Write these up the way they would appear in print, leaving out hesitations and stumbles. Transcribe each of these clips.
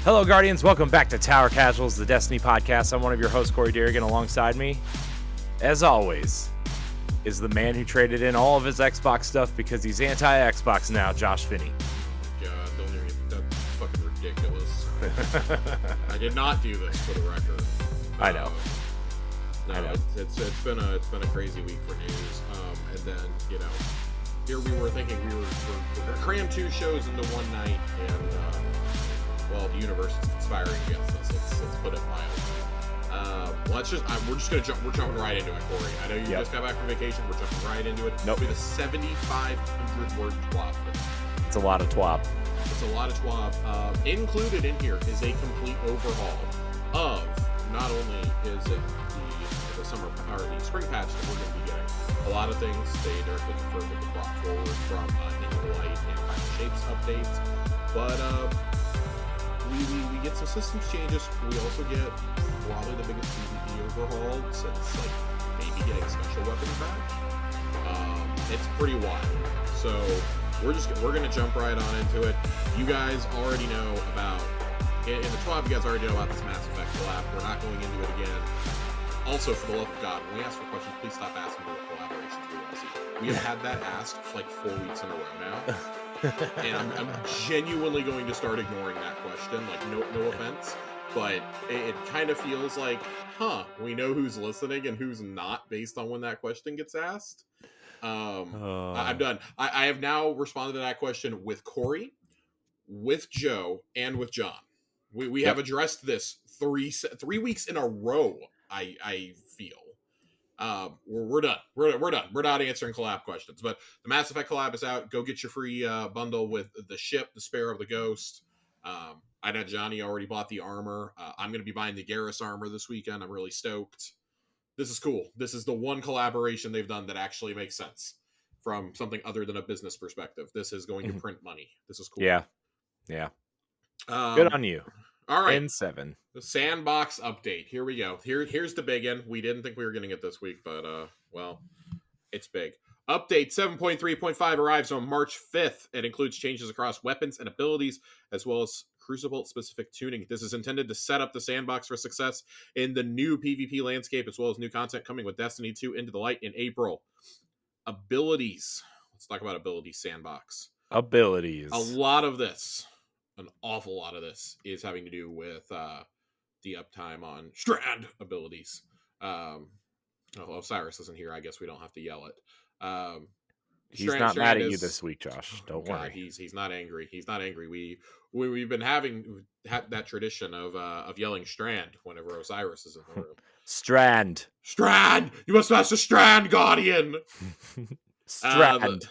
Hello, Guardians. Welcome back to Tower Casuals, the Destiny podcast. I'm one of your hosts, Corey Derrigan. Alongside me, as always, is the man who traded in all of his Xbox stuff because he's anti-Xbox now, Josh Finney. God, don't even. That's fucking ridiculous. I did not do this for the record. I know. No, I know. It's been a crazy week for news. And then here we were thinking we're gonna cram two shows into one night, and the universe is conspiring against us. Let's put it mildly. We're jumping right into it, Corey. I know you just got back from vacation. We're jumping right into it. Nope. With a 7,500 word TWAB. It's a lot of TWAB. It's a lot of TWAB. Included in here is a complete overhaul of, not only is it the summer or the spring patch that we're going to be getting, a lot of things they directly confirmed that were brought forward from Into the Light and Final Shapes updates, but we get some systems changes. We also get probably the biggest PvP overhaul since maybe getting special weapons back. It's pretty wild. So we're gonna jump right on into it. You guys already know about in the TWAB. You guys already know about this Mass Effect collab. We're not going into it again. Also, for the love of God, when we ask for questions, please stop asking for collaborations we want to see. We have had that asked for 4 weeks in a row now. And I'm genuinely going to start ignoring that question. No offense, but it kind of feels like, we know who's listening and who's not based on when that question gets asked. I'm done. I have now responded to that question with Corey, with Joe, and with John. We have addressed this 3 weeks in a row. I feel. We're done. We're done. We're not answering collab questions, but the Mass Effect collab is out. Go get your free bundle with the ship, the Sparrow, the Ghost. I know Johnny already bought the armor. I'm going to be buying the Garrus armor this weekend. I'm really stoked. This is cool. This is the one collaboration they've done that actually makes sense from something other than a business perspective. This is going to print money. This is cool. Yeah. Good on you. All right. N7. The Sandbox update. Here we go. Here's the big one. We didn't think we were getting it this week, but it's big. Update 7.3.5 arrives on March 5th. It includes changes across weapons and abilities, as well as Crucible-specific tuning. This is intended to set up the Sandbox for success in the new PvP landscape, as well as new content coming with Destiny 2 Into the Light in April. Abilities. Let's talk about abilities, Sandbox. Abilities. A lot of this, an awful lot of this, is having to do with the uptime on Strand abilities. Osiris isn't here. I guess we don't have to yell it. He's not mad at you this week, Josh. Don't worry. He's not angry. He's not angry. We've been having that tradition of yelling Strand whenever Osiris is in the room. Strand. You must master Strand, Guardian. Strand.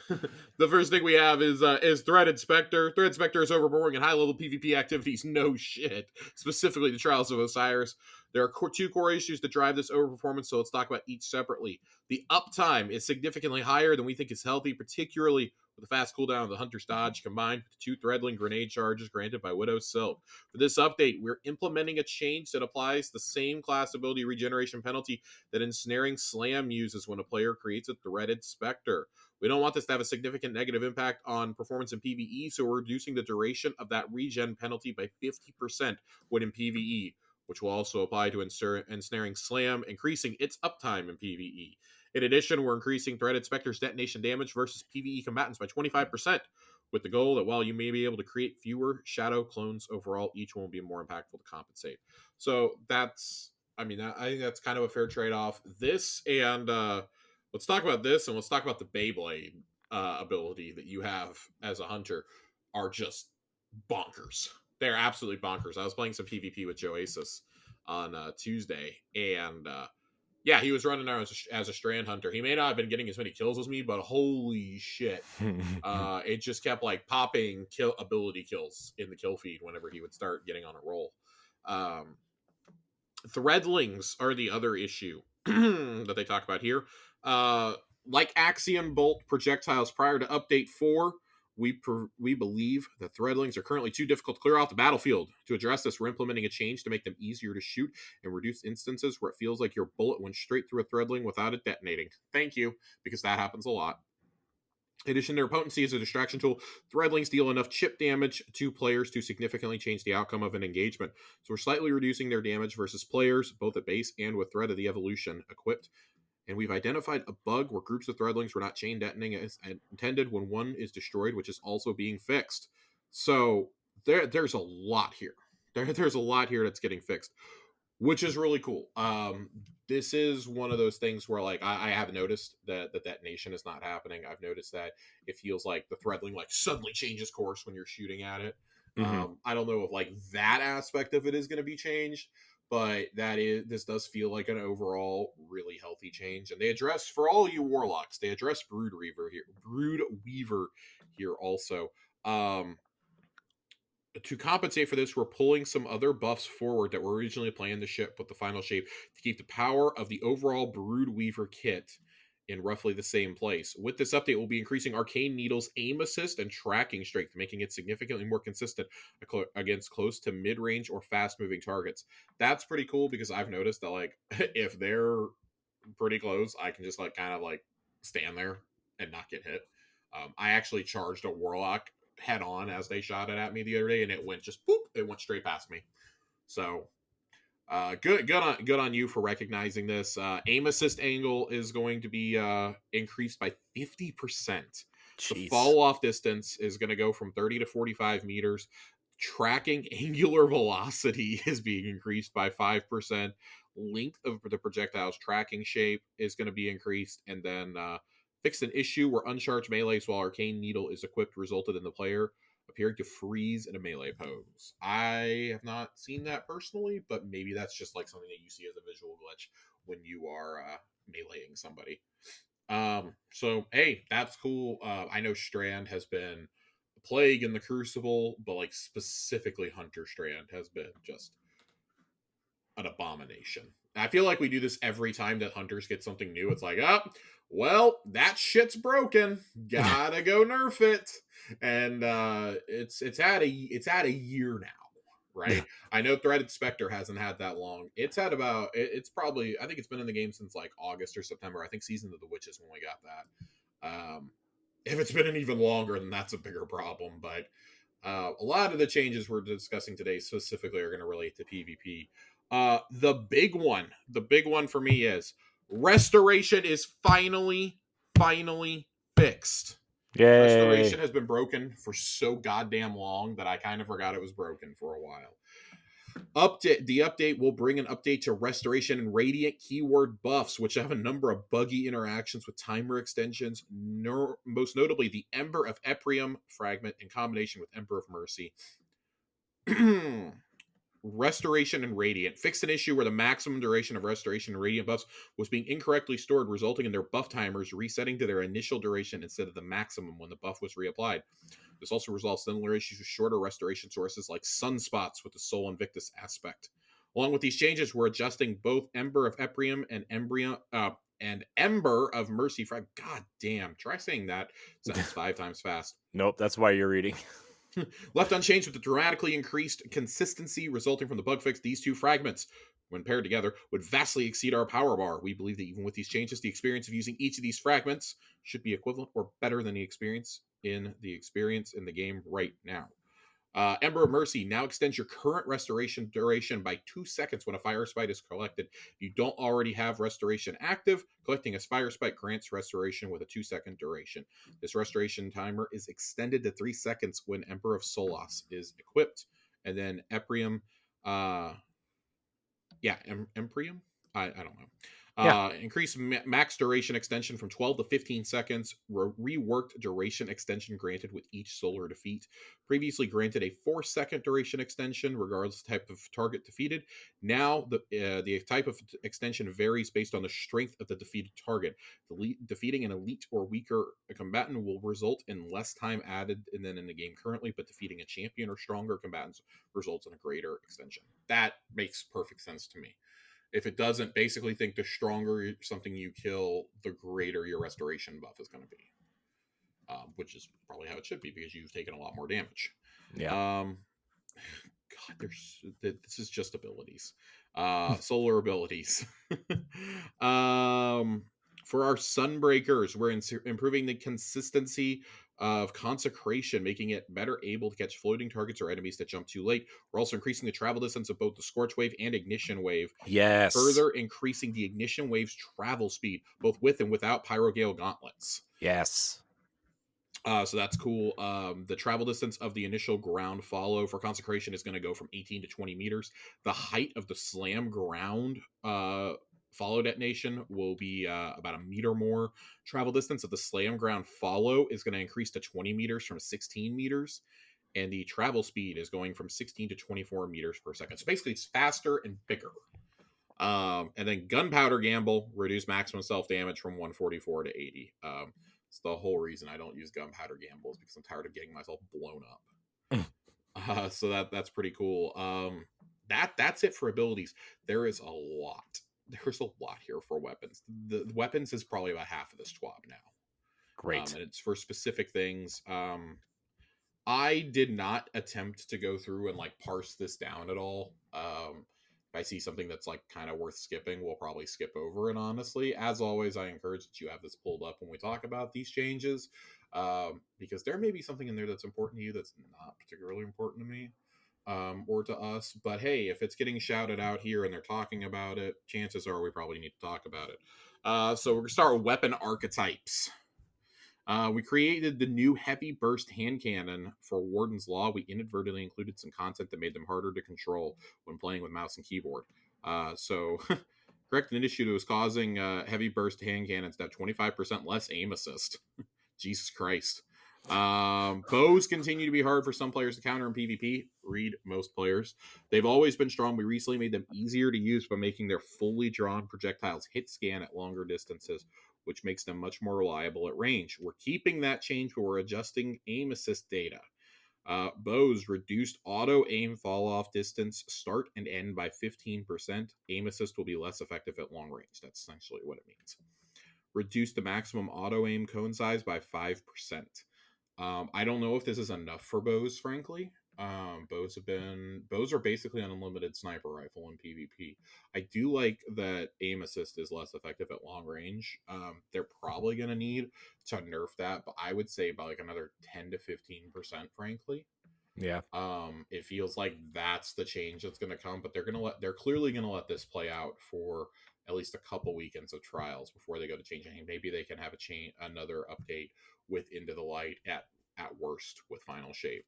The first thing we have is Threat Inspector. Threat Inspector is overperforming in high-level PvP activities. No shit. Specifically, the Trials of Osiris. There are 2 core issues that drive this overperformance, so let's talk about each separately. The uptime is significantly higher than we think is healthy, particularly with the fast cooldown of the Hunter's Dodge combined with 2 Threadling grenade charges granted by Widow's Silk. For this update, we're implementing a change that applies the same class ability regeneration penalty that Ensnaring Slam uses when a player creates a Threat Inspector. We don't want this to have a significant negative impact on performance in PvE, so we're reducing the duration of that regen penalty by 50% when in PvE, which will also apply to Ensnaring Slam, increasing its uptime in PvE. In addition, we're increasing Threat Inspector's detonation damage versus PvE combatants by 25%, with the goal that while you may be able to create fewer Shadow clones overall, each one will be more impactful to compensate. So I think that's kind of a fair trade-off. This and let's talk about this, and let's talk about the Beyblade ability that you have as a hunter are just bonkers. They're absolutely bonkers. I was playing some PvP with Joasis on Tuesday, and he was running there as a Strand hunter. He may not have been getting as many kills as me, but holy shit. It just kept popping ability kills in the kill feed whenever he would start getting on a roll. Threadlings are the other issue that they talk about here. Like Axiom Bolt projectiles prior to Update 4, we believe that Threadlings are currently too difficult to clear off the battlefield. To address this, we're implementing a change to make them easier to shoot and reduce instances where it feels like your bullet went straight through a Threadling without it detonating. Thank you, because that happens a lot. In addition, their potency as a distraction tool, threadlings deal enough chip damage to players to significantly change the outcome of an engagement. So we're slightly reducing their damage versus players, both at base and with Thread of the Evolution equipped. And we've identified a bug where groups of threadlings were not chain detonating as intended when one is destroyed, which is also being fixed. So there's a lot here. There's a lot here that's getting fixed, which is really cool. This is one of those things where like I have noticed that the detonation is not happening. I've noticed that it feels like the threadling like suddenly changes course when you're shooting at it. I don't know if like that aspect of it is going to be changed, but this does feel like an overall really healthy change. And they address, for all you warlocks, they address Brood Weaver here also. To compensate for this, we're pulling some other buffs forward that were originally planned to ship with the final shape to keep the power of the overall Brood Weaver kit in roughly the same place. With this update, we'll be increasing Arcane Needle's aim assist and tracking strength, making it significantly more consistent against close to mid-range or fast-moving targets. That's pretty cool because I've noticed that like if they're pretty close, I can just like kind of like stand there and not get hit. I actually charged a Warlock head on as they shot it at me the other day, and it went just boop, it went straight past me. So good on you for recognizing this. Aim assist angle is going to be increased by 50%. The fall off distance is going to go from 30 to 45 meters. Tracking angular velocity is being increased by 5%. Length of the projectile's tracking shape is going to be increased, and then fixed an issue where uncharged melees while Arcane Needle is equipped resulted in the player appearing to freeze in a melee pose. I have not seen that personally, but maybe that's just like something that you see as a visual glitch when you are meleeing somebody. So hey, that's cool. I know Strand has been a plague in the Crucible, but like specifically Hunter Strand has been just an abomination. I feel like we do this every time that hunters get something new. It's like, oh, well, that shit's broken. Gotta go nerf it. And it's at a year now, right? I know Threaded Spectre hasn't had that long. It's had about it's probably I think it's been in the game since like August or September. I think Season of the Witches when we got that. If it's been an even longer, then that's a bigger problem. But a lot of the changes we're discussing today specifically are going to relate to PvP. The big one for me is restoration is finally fixed. Yay. Restoration has been broken for so goddamn long that I kind of forgot it was broken for a while. The update will bring an update to Restoration and Radiant keyword buffs, which have a number of buggy interactions with timer extensions, most notably the Ember of Eprium fragment in combination with Ember of Mercy. Restoration and Radiant fixed an issue where the maximum duration of Restoration and Radiant buffs was being incorrectly stored, resulting in their buff timers resetting to their initial duration instead of the maximum when the buff was reapplied. This also resolves similar issues with shorter restoration sources like sunspots with the Soul Invictus aspect. Along with these changes, we're adjusting both Ember of Eprium and Ember of Mercy. God damn, try saying that sentence 5 times fast. Nope, that's why you're reading. Left unchanged with the dramatically increased consistency resulting from the bug fix, these two fragments, when paired together, would vastly exceed our power bar. We believe that even with these changes, the experience of using each of these fragments should be equivalent or better than the experience in the game right now. Ember of Mercy now extends your current restoration duration by 2 seconds when a fire spite is collected. If you don't already have restoration active, collecting a fire spite grants restoration with a 2-second duration. This restoration timer is extended to 3 seconds when Ember of Solas is equipped. And then Eprium, Emprium? I don't know. Increase max duration extension from 12 to 15 seconds. Reworked duration extension granted with each solar defeat. Previously granted a 4-second duration extension regardless of the type of target defeated. Now the type of extension varies based on the strength of the defeated target. Defeating an elite or weaker combatant will result in less time added than in the game currently, but defeating a champion or stronger combatants results in a greater extension. That makes perfect sense to me. If it doesn't, basically think the stronger something you kill, the greater your restoration buff is going to be. Which is probably how it should be because you've taken a lot more damage. Yeah. God, this is just abilities. Solar abilities. For our Sunbreakers, we're improving the consistency of Consecration, making it better able to catch floating targets or enemies that jump too late. We're also increasing the travel distance of both the Scorch Wave and Ignition Wave. Yes. Further increasing the Ignition Wave's travel speed, both with and without Pyrogale Gauntlets. Yes. So that's cool. The travel distance of the initial ground follow for Consecration is going to go from 18 to 20 meters. The height of the slam ground follow detonation will be about a meter more. Travel distance of the slam ground follow is going to increase to 20 meters from 16 meters. And the travel speed is going from 16 to 24 meters per second. So basically, it's faster and bigger. And then Gunpowder Gamble, reduce maximum self damage from 144 to 80. It's the whole reason I don't use Gunpowder Gamble is because I'm tired of getting myself blown up. So that's pretty cool. That's it for abilities. There is a lot. There's a lot here for weapons. The weapons is probably about half of this TWAB now. Great. And it's for specific things. I did not attempt to go through and like parse this down at all. If I see something that's like kind of worth skipping, we'll probably skip over it. Honestly, as always, I encourage that you have this pulled up when we talk about these changes, because there may be something in there that's important to you that's not particularly important to me or to us. But hey, if it's getting shouted out here and they're talking about it, chances are we probably need to talk about it. So we're gonna start with weapon archetypes. We created the new heavy burst hand cannon for Warden's Law. We inadvertently included some content that made them harder to control when playing with mouse and keyboard. So, correct an issue that was causing heavy burst hand cannons to have 25% less aim assist. Jesus Christ. Bows continue to be hard for some players to counter in PvP. Read most players. They've always been strong. We recently made them easier to use by making their fully drawn projectiles hit scan at longer distances, which makes them much more reliable at range. We're keeping that change, but we're adjusting aim assist data. Bows reduced auto aim fall off distance start and end by 15%. Aim assist will be less effective at long range. That's essentially what it means. Reduced the maximum auto aim cone size by 5%. I don't know if this is enough for bows, frankly. Bows are basically an unlimited sniper rifle in PvP. I do like that aim assist is less effective at long range. They're probably going to need to nerf that, but I would say about like another 10 to 15%, frankly. Yeah. It feels like that's the change that's going to come, but they're clearly going to let this play out for at least a couple weekends of trials before they go to change anything. Maybe they can have another update with Into the Light at worst with Final Shape.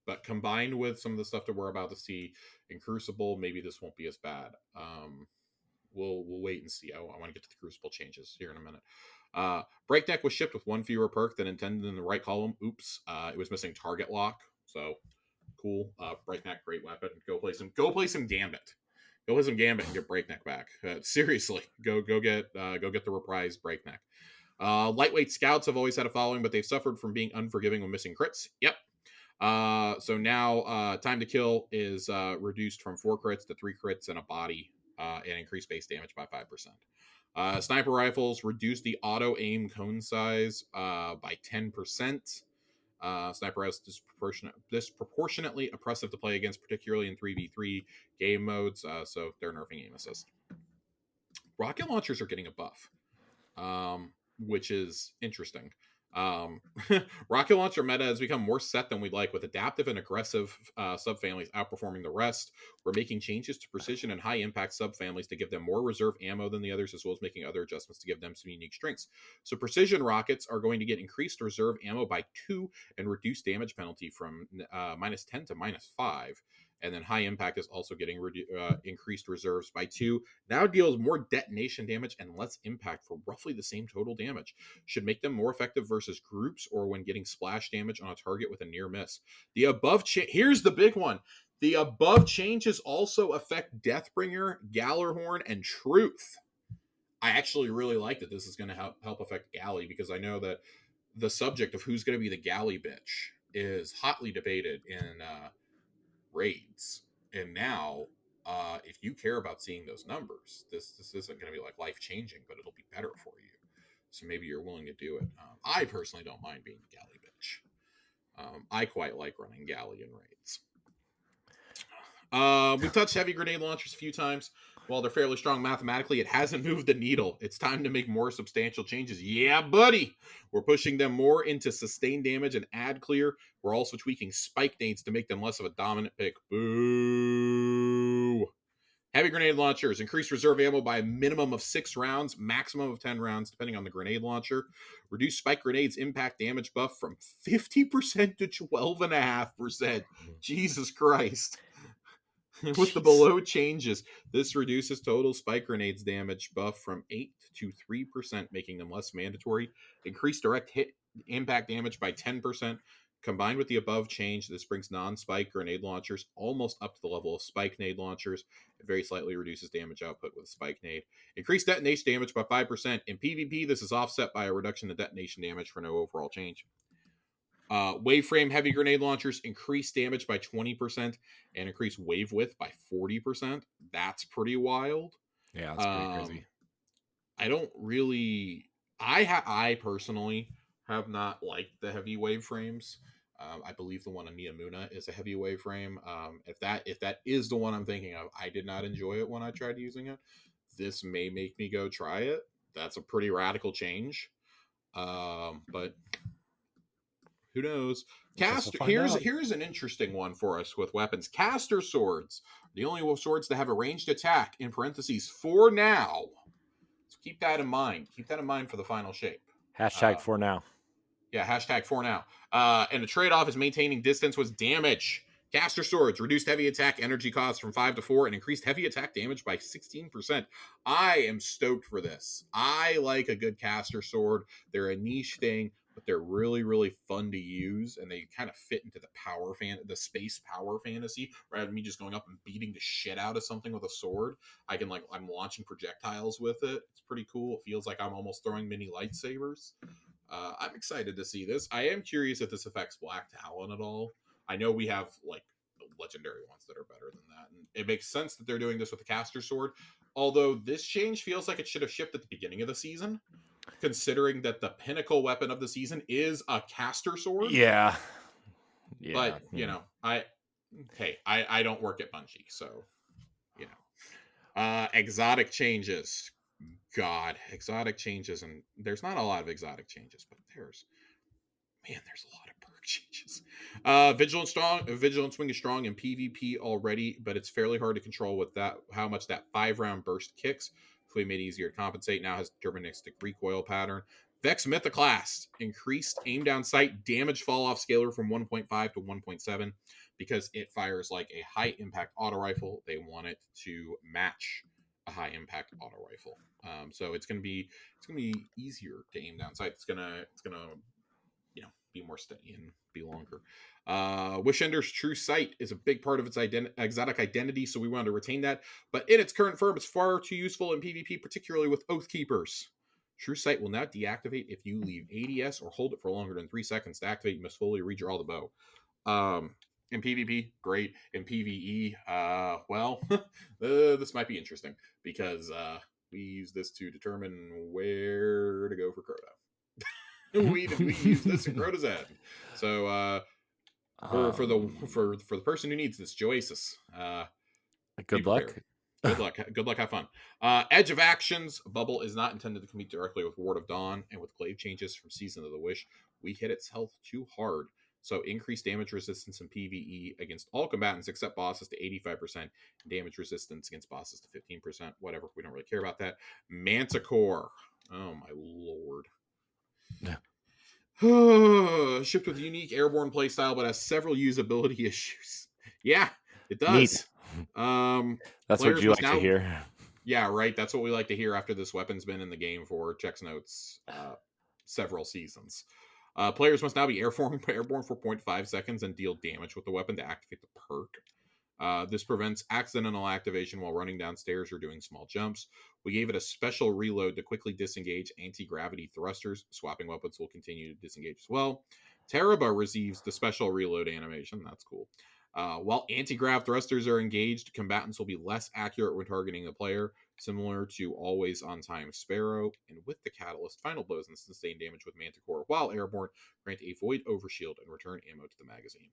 But combined with some of the stuff that we're about to see in Crucible, maybe this won't be as bad. We'll wait and see. I want to get to the Crucible changes here in a minute. Breakneck was shipped with one fewer perk than intended in the right column. Oops, it was missing target lock. So cool. Breakneck, great weapon. Go play some Gambit. Go play some Gambit and get Breakneck back. Seriously, go get the reprised Breakneck. Lightweight scouts have always had a following, but they've suffered from being unforgiving when missing crits. Yep. So now time to kill is reduced from 4 crits to 3 crits and a body, and increased base damage by 5%. Sniper rifles reduce the auto aim cone size by 10%. Sniper rifles disproportionately oppressive to play against, particularly in 3v3 game modes. So they're nerfing aim assist. Rocket launchers are getting a buff, which is interesting. Rocket launcher meta has become more set than we'd like, with adaptive and aggressive subfamilies outperforming the rest. We're making changes to precision and high impact subfamilies to give them more reserve ammo than the others, as well as making other adjustments to give them some unique strengths. So precision rockets are going to get increased reserve ammo by 2 and reduced damage penalty from -10 to -5. And then high impact is also getting increased reserves by 2. Now deals more detonation damage and less impact for roughly the same total damage. Should make them more effective versus groups or when getting splash damage on a target with a near miss. The above here's the big one. The above changes also affect Deathbringer, Gallarhorn, and Truth. I actually really like that this is going to help affect Galley, because I know that the subject of who's going to be the Galley bitch is hotly debated in raids. And now, if you care about seeing those numbers, this isn't going to be like life-changing, but it'll be better for you. So maybe you're willing to do it. I personally don't mind being the Galley bitch. I quite like running Galley in raids. We've touched heavy grenade launchers a few times. While they're fairly strong mathematically, it hasn't moved the needle. It's time to make more substantial changes. Yeah, buddy. We're pushing them more into sustained damage and ad clear. We're also tweaking spike nades to make them less of a dominant pick. Boo. Heavy grenade launchers. Increase reserve ammo by a minimum of 6 rounds, maximum of 10 rounds, depending on the grenade launcher. Reduce spike grenades impact damage buff from 50% to 12.5%. Jesus Christ. With the below changes, this reduces total spike grenades damage buff from 8 to 3%, making them less mandatory. Increase direct hit impact damage by 10%. Combined with the above change, this brings non-spike grenade launchers almost up to the level of spike nade launchers. It very slightly reduces damage output with spike nade. Increase detonation damage by 5%. In PvP, this is offset by a reduction in detonation damage for no overall change. Waveframe heavy grenade launchers increase damage by 20% and increase wave width by 40%. That's pretty wild. Yeah, that's pretty crazy. I don't really. I personally have not liked the heavy wave frames. I believe the one on Miyamuna is a heavy wave frame. If that is the one I'm thinking of, I did not enjoy it when I tried using it. This may make me go try it. That's a pretty radical change. But who knows? Caster. Here's an interesting one for us with weapons. Caster swords, the only swords that have a ranged attack. In parentheses, for now. So keep that in mind. Keep that in mind for the final shape. Hashtag for now. Yeah, hashtag for now. And the trade-off is maintaining distance with damage. Caster swords reduced heavy attack energy cost from 5 to 4 and increased heavy attack damage by 16%. I am stoked for this. I like a good caster sword. They're a niche thing, but they're really, really fun to use, and they kind of fit into the space power fantasy. Rather than me just going up and beating the shit out of something with a sword, I'm launching projectiles with it. It's pretty cool. It feels like I'm almost throwing mini lightsabers. I'm excited to see this. I am curious if this affects Black Talon at all. I know we have legendary ones that are better than that, and it makes sense that they're doing this with the caster sword. Although this change feels like it should have shipped at the beginning of the season, considering that the pinnacle weapon of the season is a caster sword. Yeah. But I don't work at Bungie, so exotic changes. God, exotic changes, and there's not a lot of exotic changes, but there's a lot of perk changes. Vigilant swing is strong in PvP already, but it's fairly hard to control with how much that 5-round burst kicks. So we made it easier to compensate. Now has deterministic recoil pattern. Vex Mythoclast increased aim down sight damage fall off scalar from 1.5 to 1.7 because it fires like a high impact auto rifle. They want it to match a high impact auto rifle. So it's gonna be easier to aim down sight. It's gonna be more steady and be longer. Wish Ender's true sight is a big part of its exotic identity, so we wanted to retain that. But in its current form, it's far too useful in PvP, particularly with Oath Keepers. True sight will now deactivate if you leave ADS or hold it for longer than 3 seconds. To activate, you must fully redraw the bow. In PvP, great. In PvE, this might be interesting because we use this to determine where to go for Crota. we use this in Crota's end. So for the person who needs this, Joasis. Good luck. Good luck. Have fun. Edge of Actions. Bubble is not intended to compete directly with Ward of Dawn, and with glaive changes from Season of the Wish, we hit its health too hard. So increase damage resistance in PvE against all combatants except bosses to 85%, and damage resistance against bosses to 15%. Whatever, we don't really care about that. Manticore. Oh my lord. Shipped with unique airborne playstyle, but has several usability issues. Yeah, it does. That's what you like to hear. Yeah, right. That's what we like to hear after this weapon's been in the game for checks notes several seasons. Players must now be airborne for 0.5 seconds and deal damage with the weapon to activate the perk. This prevents accidental activation while running downstairs or doing small jumps. We gave it a special reload to quickly disengage anti-gravity thrusters. Swapping weapons will continue to disengage as well. Teraba receives the special reload animation. That's cool. While anti-grav thrusters are engaged, combatants will be less accurate when targeting the player, similar to Always On Time Sparrow. And with the catalyst, final blows and sustained damage with Manticore while airborne grant a void overshield and return ammo to the magazine.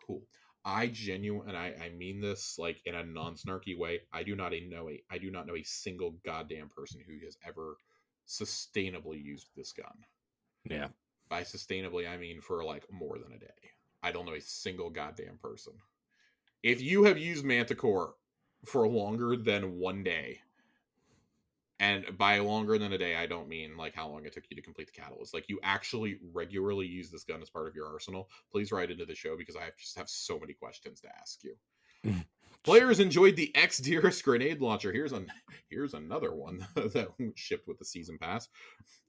Cool. I genuine, and I mean this like in a non-snarky way. I do not know a single goddamn person who has ever sustainably used this gun. Yeah. By sustainably, I mean for like more than a day. I don't know a single goddamn person. If you have used Manticore for longer than one day, and by longer than a day, I don't mean like how long it took you to complete the catalyst. Like you actually regularly use this gun as part of your arsenal. Please write into the show because I just have so many questions to ask you. Players enjoyed the X-Dearest grenade launcher. Here's another one that shipped with the season pass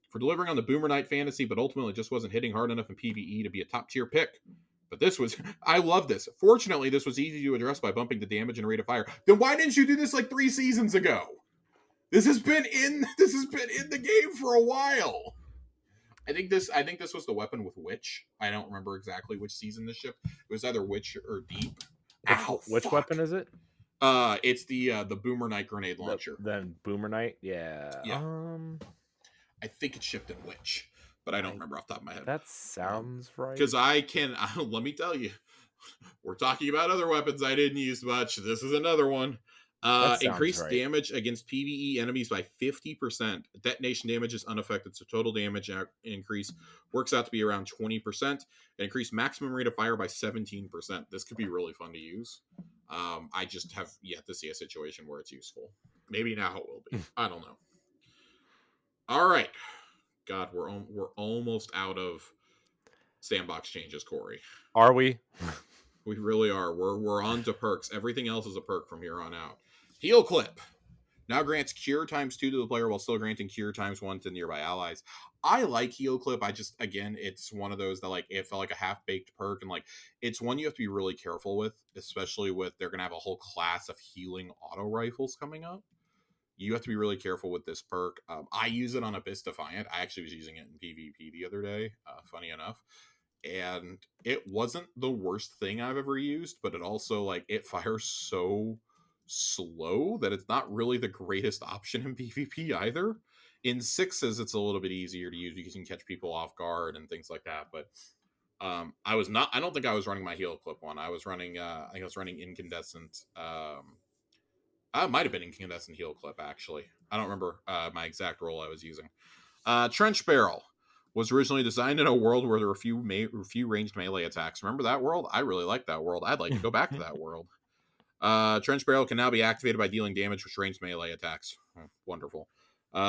for delivering on the Boomer Knight fantasy, but ultimately just wasn't hitting hard enough in PvE to be a top tier pick. But this was, I love this. Fortunately, this was easy to address by bumping the damage and rate of fire. Then why didn't you do this like 3 seasons ago? This has been in the game for a while. I think this was the weapon with Witch. I don't remember exactly which season this shipped. It was either Witch or Deep. Which weapon is it? It's the Boomer Knight grenade launcher. Then Boomer Knight, yeah. I think it shipped in Witch, but I don't remember off the top of my head. That sounds right. Because let me tell you, we're talking about other weapons I didn't use much. This is another one. Increased damage against PvE enemies by 50%. Detonation damage is unaffected, so total damage increase works out to be around 20%. Increased maximum rate of fire by 17%. This could be really fun to use. I just have yet to see a situation where it's useful. Maybe now it will be. I don't know. All right. God, we're almost out of Sandbox changes, Corey. Are we? We really are. We're on to perks. Everything else is a perk from here on out. Heal Clip now grants cure ×2 to the player while still granting cure ×1 to nearby allies. I like Heal Clip. It's one of those that like it felt like a half-baked perk, and like it's one you have to be really careful with, especially with they're gonna have a whole class of healing auto rifles coming up. You have to be really careful with this perk. I use it on Abyss Defiant. I actually was using it in PvP the other day, funny enough. And it wasn't the worst thing I've ever used, but it also, like, it fires so slow that it's not really the greatest option in PvP either. In 6s, it's a little bit easier to use because you can catch people off guard and things like that. But I don't think I was running my Heal Clip one. I was running, I think I was running Incandescent. I might have been Incandescent Heal Clip, actually. I don't remember my exact role I was using. Trench Barrel was originally designed in a world where there were few ranged melee attacks. Remember that world? I really like that world. I'd like to go back to that world. Trench Barrel can now be activated by dealing damage with ranged melee attacks. Wonderful. If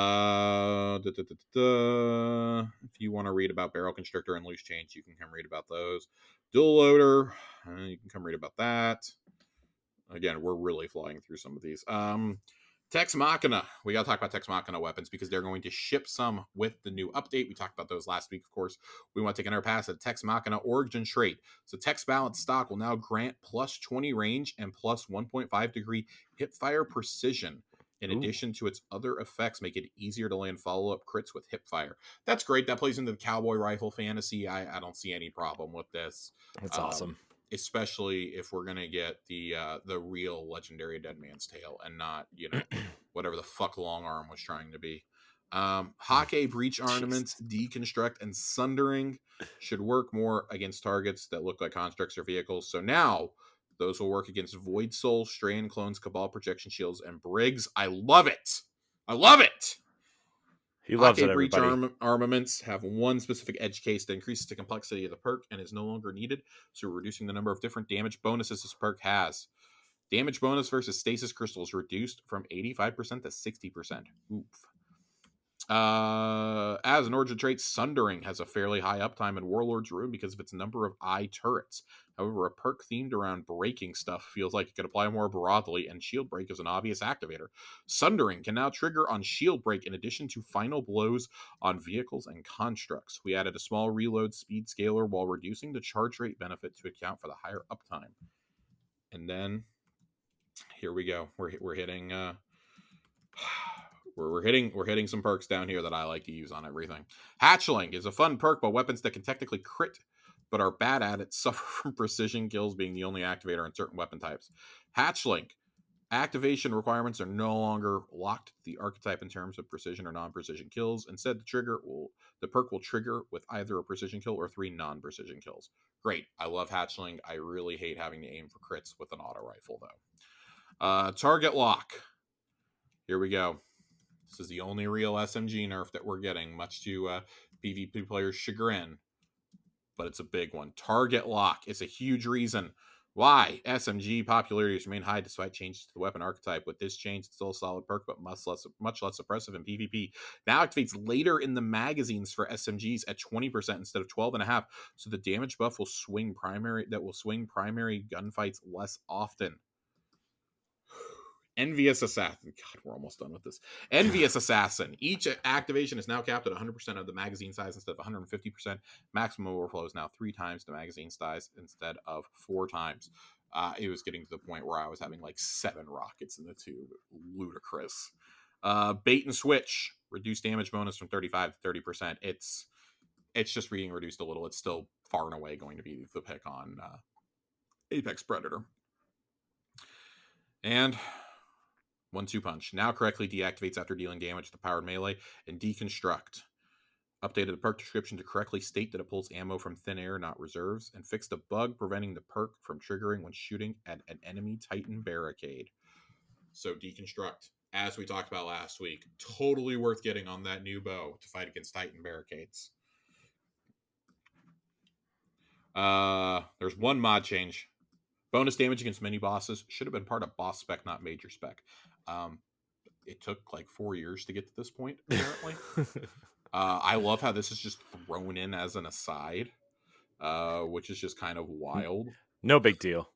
you want to read about Barrel Constrictor and Loose Change, you can come read about those. Dual Loader, you can come read about that. Again, we're really flying through some of these. Tex Machina. We got to talk about Tex Machina weapons because they're going to ship some with the new update. We talked about those last week, of course. We want to take another pass at Tex Machina origin trait. So Tex Balance stock will now grant plus 20 range and plus 1.5 degree hipfire precision. In addition to its other effects, make it easier to land follow-up crits with hipfire. That's great. That plays into the cowboy rifle fantasy. I don't see any problem with this. That's awesome. Especially if we're gonna get the real legendary Dead Man's Tale and not, whatever the fuck Long Arm was trying to be. Hake breach ornaments, deconstruct, and sundering should work more against targets that look like constructs or vehicles. So now those will work against Void Soul, Strain Clones, Cabal projection shields, and Brigs. I love it. I love it. He loves it, breach everybody. armaments have one specific edge case that increases the complexity of the perk and is no longer needed, so we're reducing the number of different damage bonuses this perk has. Damage bonus versus stasis crystals reduced from 85% to 60%. Oof. As an origin trait, Sundering has a fairly high uptime in Warlord's Rune because of its number of eye turrets. However, a perk themed around breaking stuff feels like it could apply more broadly, and Shield Break is an obvious activator. Sundering can now trigger on Shield Break in addition to final blows on vehicles and constructs. We added a small reload speed scaler while reducing the charge rate benefit to account for the higher uptime. And then, here we go. We're hitting... We're hitting some perks down here that I like to use on everything. Hatchling is a fun perk, but weapons that can technically crit but are bad at it suffer from precision kills being the only activator on certain weapon types. Hatchling Activation requirements are no longer locked to the archetype in terms of precision or non-precision kills. Instead, the perk will trigger with either a precision kill or 3 non-precision kills. Great. I love hatchling. I really hate having to aim for crits with an auto rifle, though. Target lock. Here we go. This is the only real SMG nerf that we're getting, much to PvP players' chagrin. But it's a big one. Target lock is a huge reason why SMG popularity remain high despite changes to the weapon archetype. With this change, it's still a solid perk, but much less oppressive in PvP. Now activates later in the magazines for SMGs at 20% instead of 12.5%. So the damage buff will swing primary gunfights less often. Envious Assassin. God, we're almost done with this. Envious Assassin. Each activation is now capped at 100% of the magazine size instead of 150%. Maximum overflow is now 3 times the magazine size instead of 4 times. It was getting to the point where I was having like 7 rockets in the tube. Ludicrous. Bait and switch. Reduced damage bonus from 35 to 30%. It's just being reduced a little. It's still far and away going to be the pick on Apex Predator. And 1-2 punch. Now correctly deactivates after dealing damage to the powered melee. And deconstruct. Updated the perk description to correctly state that it pulls ammo from thin air, not reserves. And fixed a bug preventing the perk from triggering when shooting at an enemy Titan barricade. So deconstruct, as we talked about last week, totally worth getting on that new bow to fight against Titan barricades. There's one mod change. Bonus damage against mini bosses should have been part of boss spec, not major spec. It took like 4 years to get to this point, apparently. I love how this is just thrown in as an aside, which is just kind of wild. No big deal.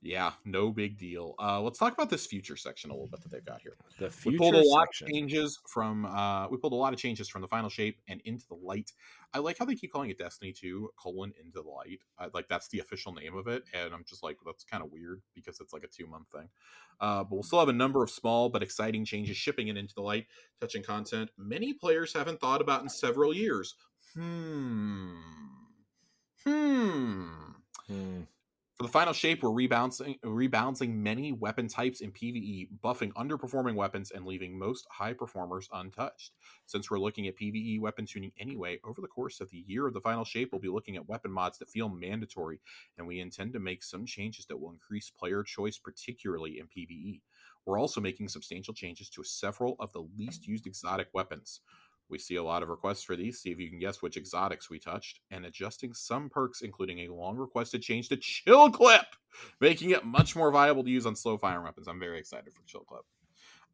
Yeah, no big deal. Let's talk about this future section a little bit that they've got here. The future We pulled a lot section. of changes from the final shape and into the light. I like how they keep calling it Destiny 2 : into the light. Like that's the official name of it, and I'm just like, that's kind of weird because it's like a 2-month thing. But we'll still have a number of small but exciting changes shipping it into the light, touching content many players haven't thought about in several years. For the final shape, we're rebalancing many weapon types in PvE, buffing underperforming weapons and leaving most high performers untouched. Since we're looking at PvE weapon tuning anyway, over the course of the year of the final shape, we'll be looking at weapon mods that feel mandatory, and we intend to make some changes that will increase player choice, particularly in PvE. We're also making substantial changes to several of the least used exotic weapons. We see a lot of requests for these. See if you can guess which exotics we touched. And adjusting some perks, including a long-requested change to Chill Clip, making it much more viable to use on slow-firing weapons. I'm very excited for Chill Clip.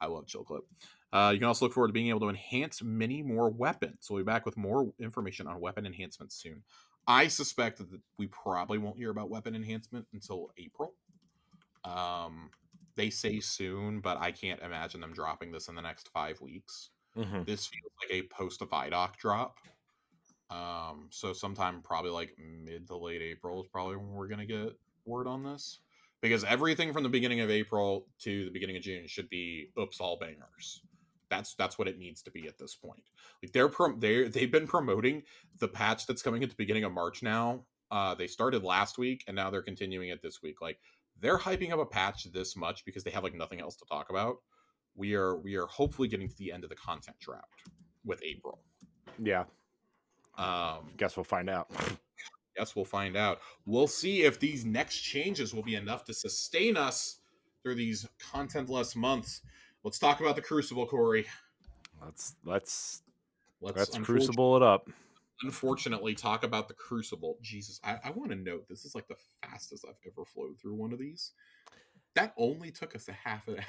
I love Chill Clip. You can also look forward to being able to enhance many more weapons. We'll be back with more information on weapon enhancements soon. I suspect that we probably won't hear about weapon enhancement until April. They say soon, but I can't imagine them dropping this in the next 5 weeks. Mm-hmm. This feels like a post-Vidoc drop. So sometime probably like mid to late April is probably when we're going to get word on this. Because everything from the beginning of April to the beginning of June should be oops, all bangers. That's what it needs to be at this point. Like they've been promoting the patch that's coming at the beginning of March now. They started last week and now they're continuing it this week. Like they're hyping up a patch this much because they have like nothing else to talk about. We are hopefully getting to the end of the content drought with April. Yeah. Guess we'll find out. Guess we'll find out. We'll see if these next changes will be enough to sustain us through these contentless months. Let's talk about the Crucible, Corey. Let's Crucible it up. Unfortunately, talk about the Crucible. Jesus, I want to note this is like the fastest I've ever flowed through one of these. That only took us a half an hour.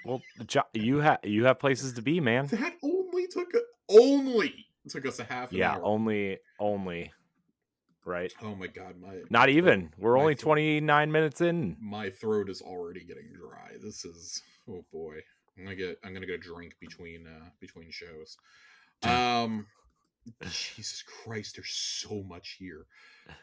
Well, you have places to be, man. That only took us a half an hour. Yeah, only. Right. Oh my god, not even. We're only 29 minutes in. My throat is already getting dry. This is oh boy. I'm gonna go drink between shows. Jesus Christ, there's so much here.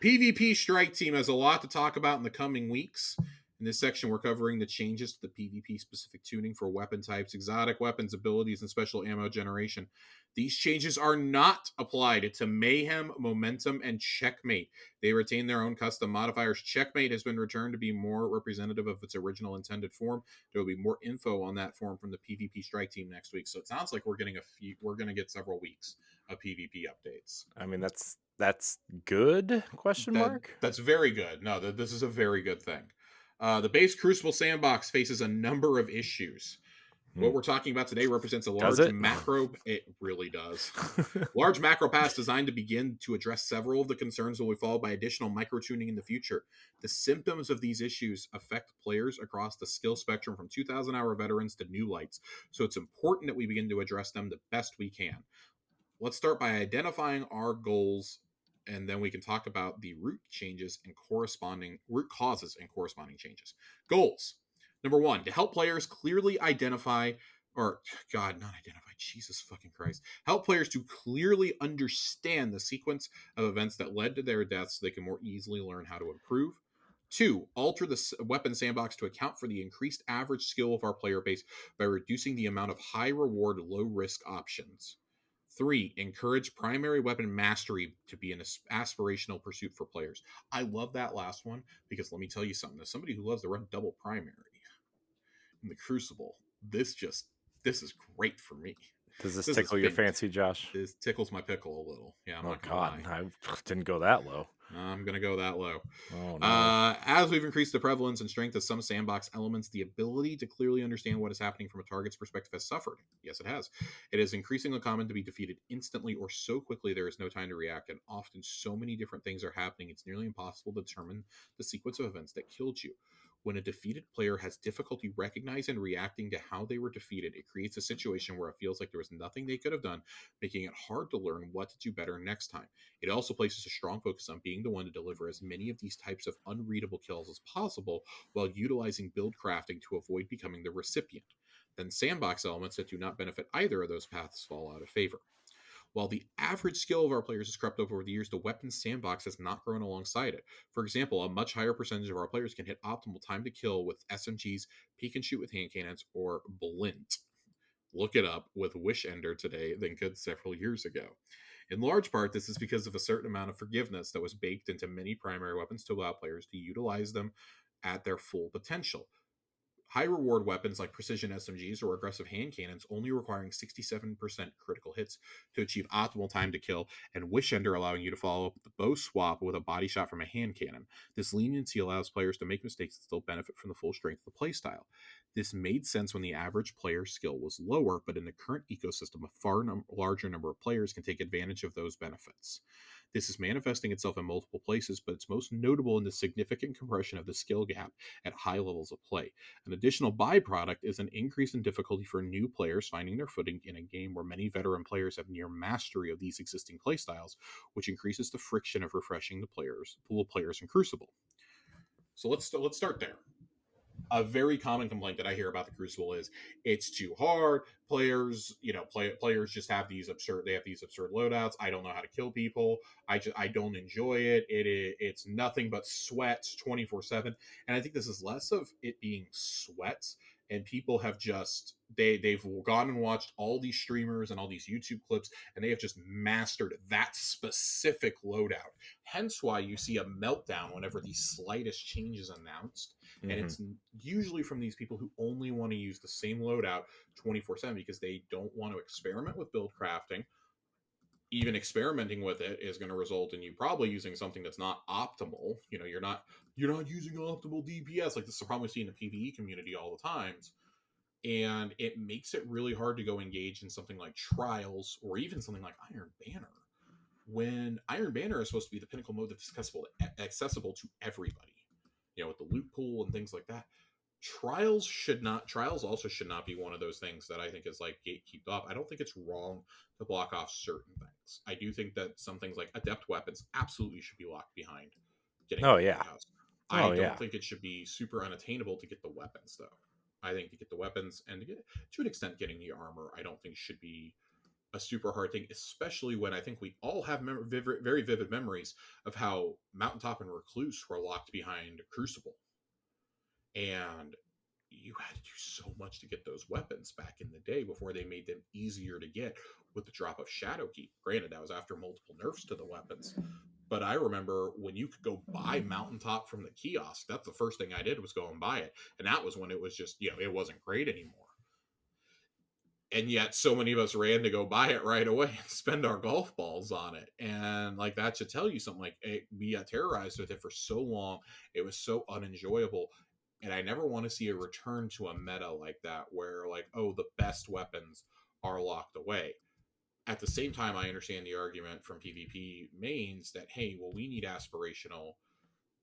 PvP Strike Team has a lot to talk about in the coming weeks, In this section, we're covering the changes to the PvP-specific tuning for weapon types, exotic weapons, abilities, and special ammo generation. These changes are not applied to Mayhem, Momentum, and Checkmate. They retain their own custom modifiers. Checkmate has been returned to be more representative of its original intended form. There will be more info on that form from the PvP Strike Team next week. So it sounds like we're going to get several weeks of PvP updates. I mean, that's good? Question mark. That's very good. No, this is a very good thing. The base Crucible Sandbox faces a number of issues. What we're talking about today represents a large macro. It really does. Large macro pass designed to begin to address several of the concerns that will be followed by additional micro tuning in the future. The symptoms of these issues affect players across the skill spectrum from 2,000-hour veterans to new lights. So it's important that we begin to address them the best we can. Let's start by identifying our goals, and then we can talk about the root causes and corresponding changes. Goals. Number 1, to help players clearly identify, Jesus fucking Christ. Help players to clearly understand the sequence of events that led to their deaths so they can more easily learn how to improve. 2, alter the weapon sandbox to account for the increased average skill of our player base by reducing the amount of high reward, low risk options. 3, encourage primary weapon mastery to be an aspirational pursuit for players. I love that last one because let me tell you something. As somebody who loves to run double primary in the Crucible, this is great for me. Does this tickle your fancy, Josh? This tickles my pickle a little. Yeah, I'm not gonna lie. I didn't go that low. I'm going to go that low. Oh, no. As we've increased the prevalence and strength of some sandbox elements, the ability to clearly understand what is happening from a target's perspective has suffered. Yes, it has. It is increasingly common to be defeated instantly or so quickly there is no time to react, and often so many different things are happening, it's nearly impossible to determine the sequence of events that killed you. When a defeated player has difficulty recognizing and reacting to how they were defeated, it creates a situation where it feels like there was nothing they could have done, making it hard to learn what to do better next time. It also places a strong focus on being the one to deliver as many of these types of unreadable kills as possible while utilizing build crafting to avoid becoming the recipient. Then sandbox elements that do not benefit either of those paths fall out of favor. While the average skill of our players has crept up over the years, the weapons sandbox has not grown alongside it. For example, a much higher percentage of our players can hit optimal time to kill with SMGs, peek and shoot with hand cannons, or Blint. Look it up with Wish Ender today than could several years ago. In large part, this is because of a certain amount of forgiveness that was baked into many primary weapons to allow players to utilize them at their full potential. High reward weapons like precision SMGs or aggressive hand cannons only requiring 67% critical hits to achieve optimal time to kill, and Wish Ender allowing you to follow up with the bow swap with a body shot from a hand cannon. This leniency allows players to make mistakes and still benefit from the full strength of the playstyle. This made sense when the average player skill was lower, but in the current ecosystem, a far larger number of players can take advantage of those benefits. This is manifesting itself in multiple places, but it's most notable in the significant compression of the skill gap at high levels of play. An additional byproduct is an increase in difficulty for new players finding their footing in a game where many veteran players have near mastery of these existing playstyles, which increases the friction of refreshing the pool of players in Crucible. So let's start there. A very common complaint that I hear about the Crucible is it's too hard. Players, players just have these absurd loadouts. I don't know how to kill people. I don't enjoy it. It's nothing but sweats 24/7. And I think this is less of it being sweats, and people have just they've gone and watched all these streamers and all these YouTube clips, and they have just mastered that specific loadout. Hence why you see a meltdown whenever the slightest change is announced. And it's usually from these people who only want to use the same loadout 24/7 because they don't want to experiment with build crafting. Even experimenting with it is going to result in you probably using something that's not optimal. You're not using optimal DPS. Like, this is a problem we see in the PvE community all the times. And it makes it really hard to go engage in something like Trials or even something like Iron Banner, when Iron Banner is supposed to be the pinnacle mode that's accessible to everybody, with the loot pool and things like that. Trials also should not be one of those things that I think is like gatekeeped off. I don't think it's wrong to block off certain things. I do think that some things like adept weapons absolutely should be locked behind getting the house. I don't think it should be super unattainable to get the weapons, though. I think to get the weapons and to an extent getting the armor, I don't think should be a super hard thing, especially when I think we all have very vivid memories of how Mountaintop and Recluse were locked behind Crucible. And you had to do so much to get those weapons back in the day before they made them easier to get with the drop of Shadowkeep. Granted, that was after multiple nerfs to the weapons. But I remember when you could go buy Mountaintop from the kiosk, that's the first thing I did was go and buy it. And that was when it was just, it wasn't great anymore. And yet so many of us ran to go buy it right away and spend our golf balls on it. And like that should tell you something. Like we got terrorized with it for so long. It was so unenjoyable. And I never want to see a return to a meta like that where like, oh, the best weapons are locked away. At the same time, I understand the argument from PvP mains that, hey, well, we need aspirational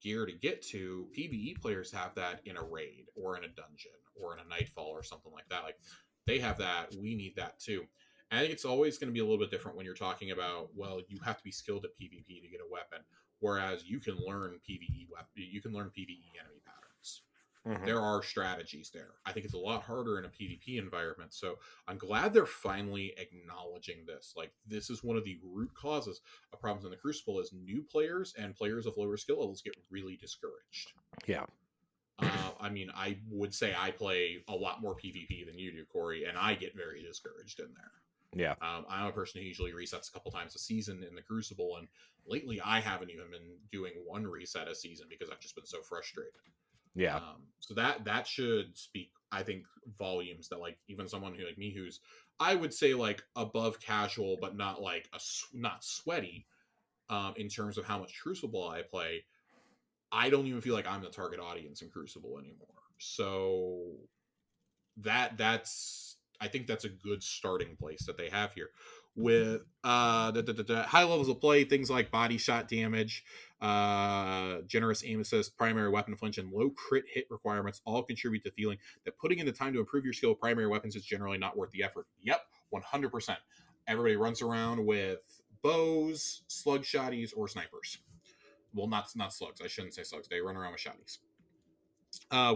gear to get to. PvE players have that in a raid or in a dungeon or in a nightfall or something like that. Like they have that. We need that too. And I think it's always going to be a little bit different when you're talking about, well, you have to be skilled at PvP to get a weapon, whereas you can learn PvE enemy patterns. Mm-hmm. There are strategies there. I think it's a lot harder in a PvP environment. So I'm glad they're finally acknowledging this. Like this is one of the root causes of problems in the Crucible is new players and players of lower skill levels get really discouraged. Yeah. I mean, I would say I play a lot more PvP than you do, Corey, and I get very discouraged in there. Yeah. I'm a person who usually resets a couple times a season in the Crucible, and lately I haven't even been doing one reset a season because I've just been so frustrated. Yeah. So that should speak, I think, volumes that like even someone who like me, who's I would say like above casual, but not like not sweaty, in terms of how much Crucible I play. I don't even feel like I'm the target audience in Crucible anymore. So I think that's a good starting place that they have here with high levels of play, things like body shot damage, generous aim assist, primary weapon flinch, and low crit hit requirements all contribute to feeling that putting in the time to improve your skill with primary weapons is generally not worth the effort. Yep, 100%. Everybody runs around with bows, slug shotties, or snipers. Well, not slugs. I shouldn't say slugs. They run around with shotties.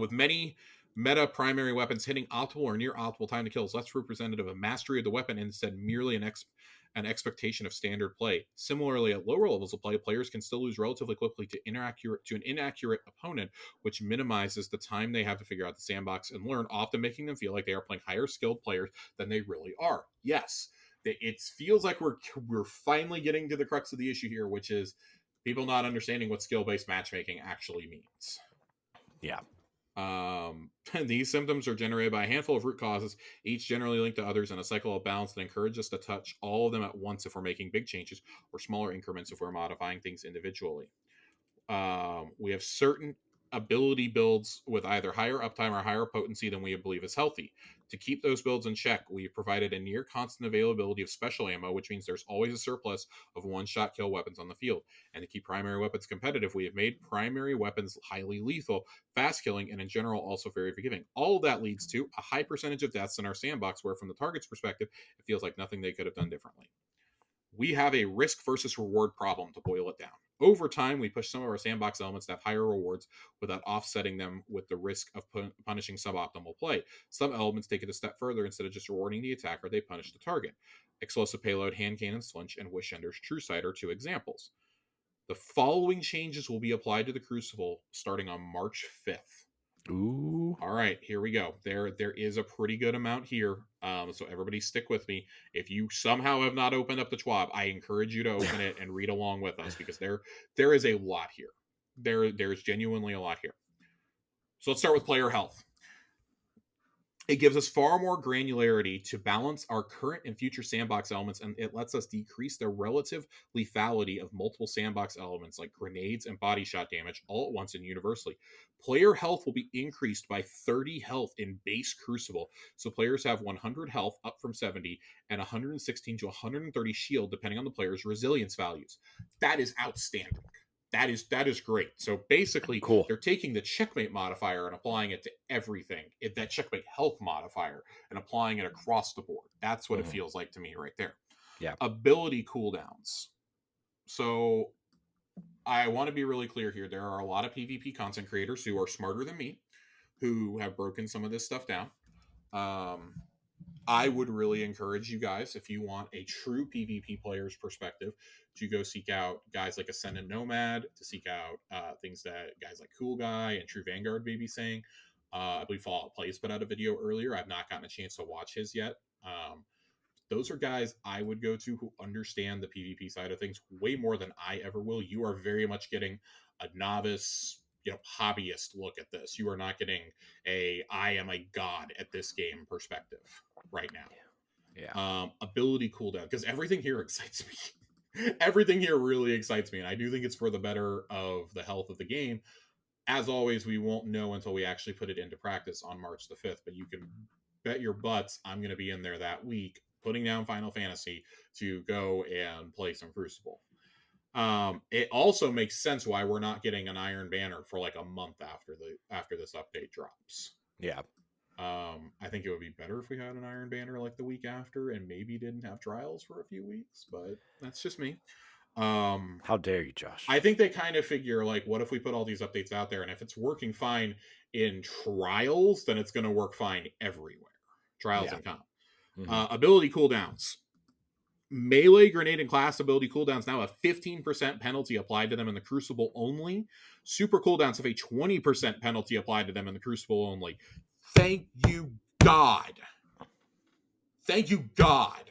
With many meta primary weapons hitting optimal or near optimal time to kill is less representative of mastery of the weapon and instead merely an expectation of standard play. Similarly, at lower levels of play, players can still lose relatively quickly to an inaccurate opponent, which minimizes the time they have to figure out the sandbox and learn, often making them feel like they are playing higher skilled players than they really are. Yes, it feels like we're finally getting to the crux of the issue here, which is people not understanding what skill-based matchmaking actually means. Yeah. These symptoms are generated by a handful of root causes, each generally linked to others in a cycle of balance that encourages us to touch all of them at once if we're making big changes, or smaller increments if we're modifying things individually. We have certain ability builds with either higher uptime or higher potency than we believe is healthy. To keep those builds in check, we've provided a near constant availability of special ammo, which means there's always a surplus of one-shot kill weapons on the field. And to keep primary weapons competitive, we have made primary weapons highly lethal, fast killing, and in general also very forgiving. All of that leads to a high percentage of deaths in our sandbox, where from the target's perspective, it feels like nothing they could have done differently. We have a risk versus reward problem, to boil it down. Over time, we push some of our sandbox elements to have higher rewards without offsetting them with the risk of punishing suboptimal play. Some elements take it a step further. Instead of just rewarding the attacker, they punish the target. Explosive payload, hand cannon, flinch, and Wish Ender's True Sight are two examples. The following changes will be applied to the Crucible starting on March 5th. Ooh. All right, here we go. There is a pretty good amount here. So everybody stick with me. If you somehow have not opened up the TWAB, I encourage you to open it and read along with us, because there is a lot here. There's genuinely a lot here. So let's start with player health. It gives us far more granularity to balance our current and future sandbox elements, and it lets us decrease the relative lethality of multiple sandbox elements like grenades and body shot damage all at once and universally. Player health will be increased by 30 health in base Crucible, so players have 100 health up from 70 and 116 to 130 shield depending on the player's resilience values. That is outstanding. That is great. So basically, cool. They're taking the checkmate modifier and applying it to everything. That checkmate health modifier and applying it across the board. That's what it feels like to me right there. Yeah. Ability cooldowns. So I want to be really clear here. There are a lot of PvP content creators who are smarter than me, who have broken some of this stuff down. I would really encourage you guys, if you want a true PvP player's perspective, to go seek out guys like Ascendant Nomad, to seek out things that guys like Cool Guy and True Vanguard may be saying. I believe Fallout Plays put out a video earlier. I've not gotten a chance to watch his yet. Those are guys I would go to who understand the PvP side of things way more than I ever will. You are very much getting a novice, hobbyist look at this. You are not getting I am a god at this game perspective right now. Yeah. Ability cooldown, because everything here excites me. Everything here really excites me, and I do think it's for the better of the health of the game. As always, we won't know until we actually put it into practice on March the 5th, but you can bet your butts I'm going to be in there that week putting down Final Fantasy to go and play some Crucible. It also makes sense why we're not getting an Iron Banner for like a month after this update drops. Yeah. I think it would be better if we had an Iron Banner like the week after and maybe didn't have trials for a few weeks, but that's just me. How dare you, Josh? I think they kind of figure, like, what if we put all these updates out there, and if it's working fine in trials, then it's going to work fine everywhere. Trials and comp. Ability cooldowns. Melee, grenade, and class ability cooldowns now have 15% penalty applied to them in the Crucible only. Super cooldowns have a 20% penalty applied to them in the Crucible only. Thank you, God. Thank you, God.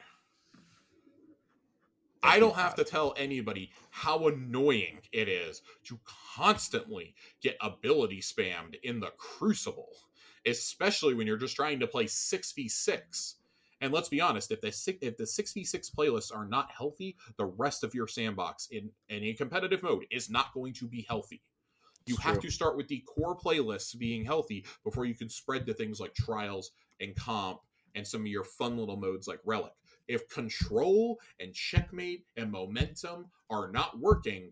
I don't have to tell anybody how annoying it is to constantly get ability spammed in the Crucible, especially when you're just trying to play 6v6. And let's be honest, if the 6v6 playlists are not healthy, the rest of your sandbox in a competitive mode is not going to be healthy. You have to start with the core playlists being healthy before you can spread to things like trials and comp and some of your fun little modes like Relic. If control and checkmate and momentum are not working,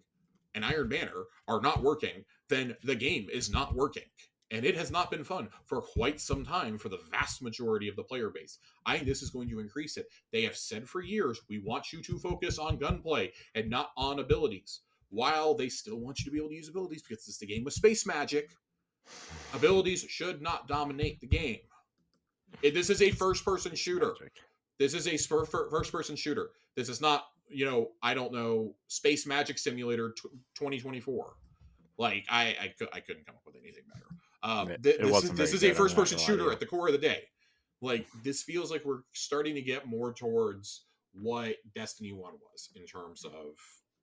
and Iron Banner are not working, then the game is not working. And it has not been fun for quite some time for the vast majority of the player base. I think this is going to increase it. They have said for years, we want you to focus on gunplay and not on abilities. While they still want you to be able to use abilities because it's the game with space magic, abilities should not dominate the game. This is a first-person shooter. This is a first-person shooter. This is not, I don't know, Space Magic Simulator 2024. Like, I couldn't come up with anything better. This is a first-person shooter at the core of the day. Like, this feels like we're starting to get more towards what Destiny 1 was in terms of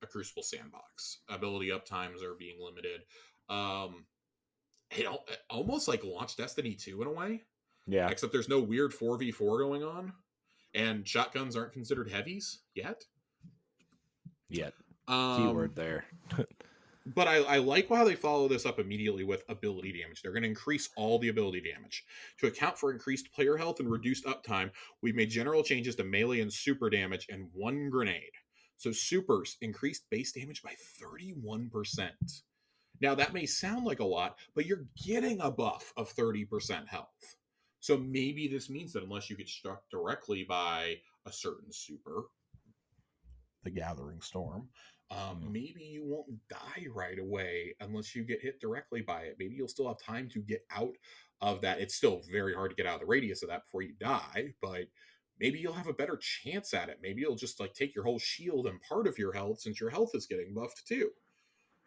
a Crucible sandbox. Ability uptimes are being limited. It almost like launched Destiny 2 in a way. Yeah. Except there's no weird 4v4 going on. And shotguns aren't considered heavies yet. Keyword there. But I like how they follow this up immediately with ability damage. They're going to increase all the ability damage. To account for increased player health and reduced uptime, we've made general changes to melee and super damage and one grenade. So supers increased base damage by 31%. Now, that may sound like a lot, but you're getting a buff of 30% health. So maybe this means that unless you get struck directly by a certain super, the Gathering Storm, maybe you won't die right away unless you get hit directly by it. Maybe you'll still have time to get out of that. It's still very hard to get out of the radius of that before you die, but maybe you'll have a better chance at it. Maybe you'll just like take your whole shield and part of your health since your health is getting buffed too.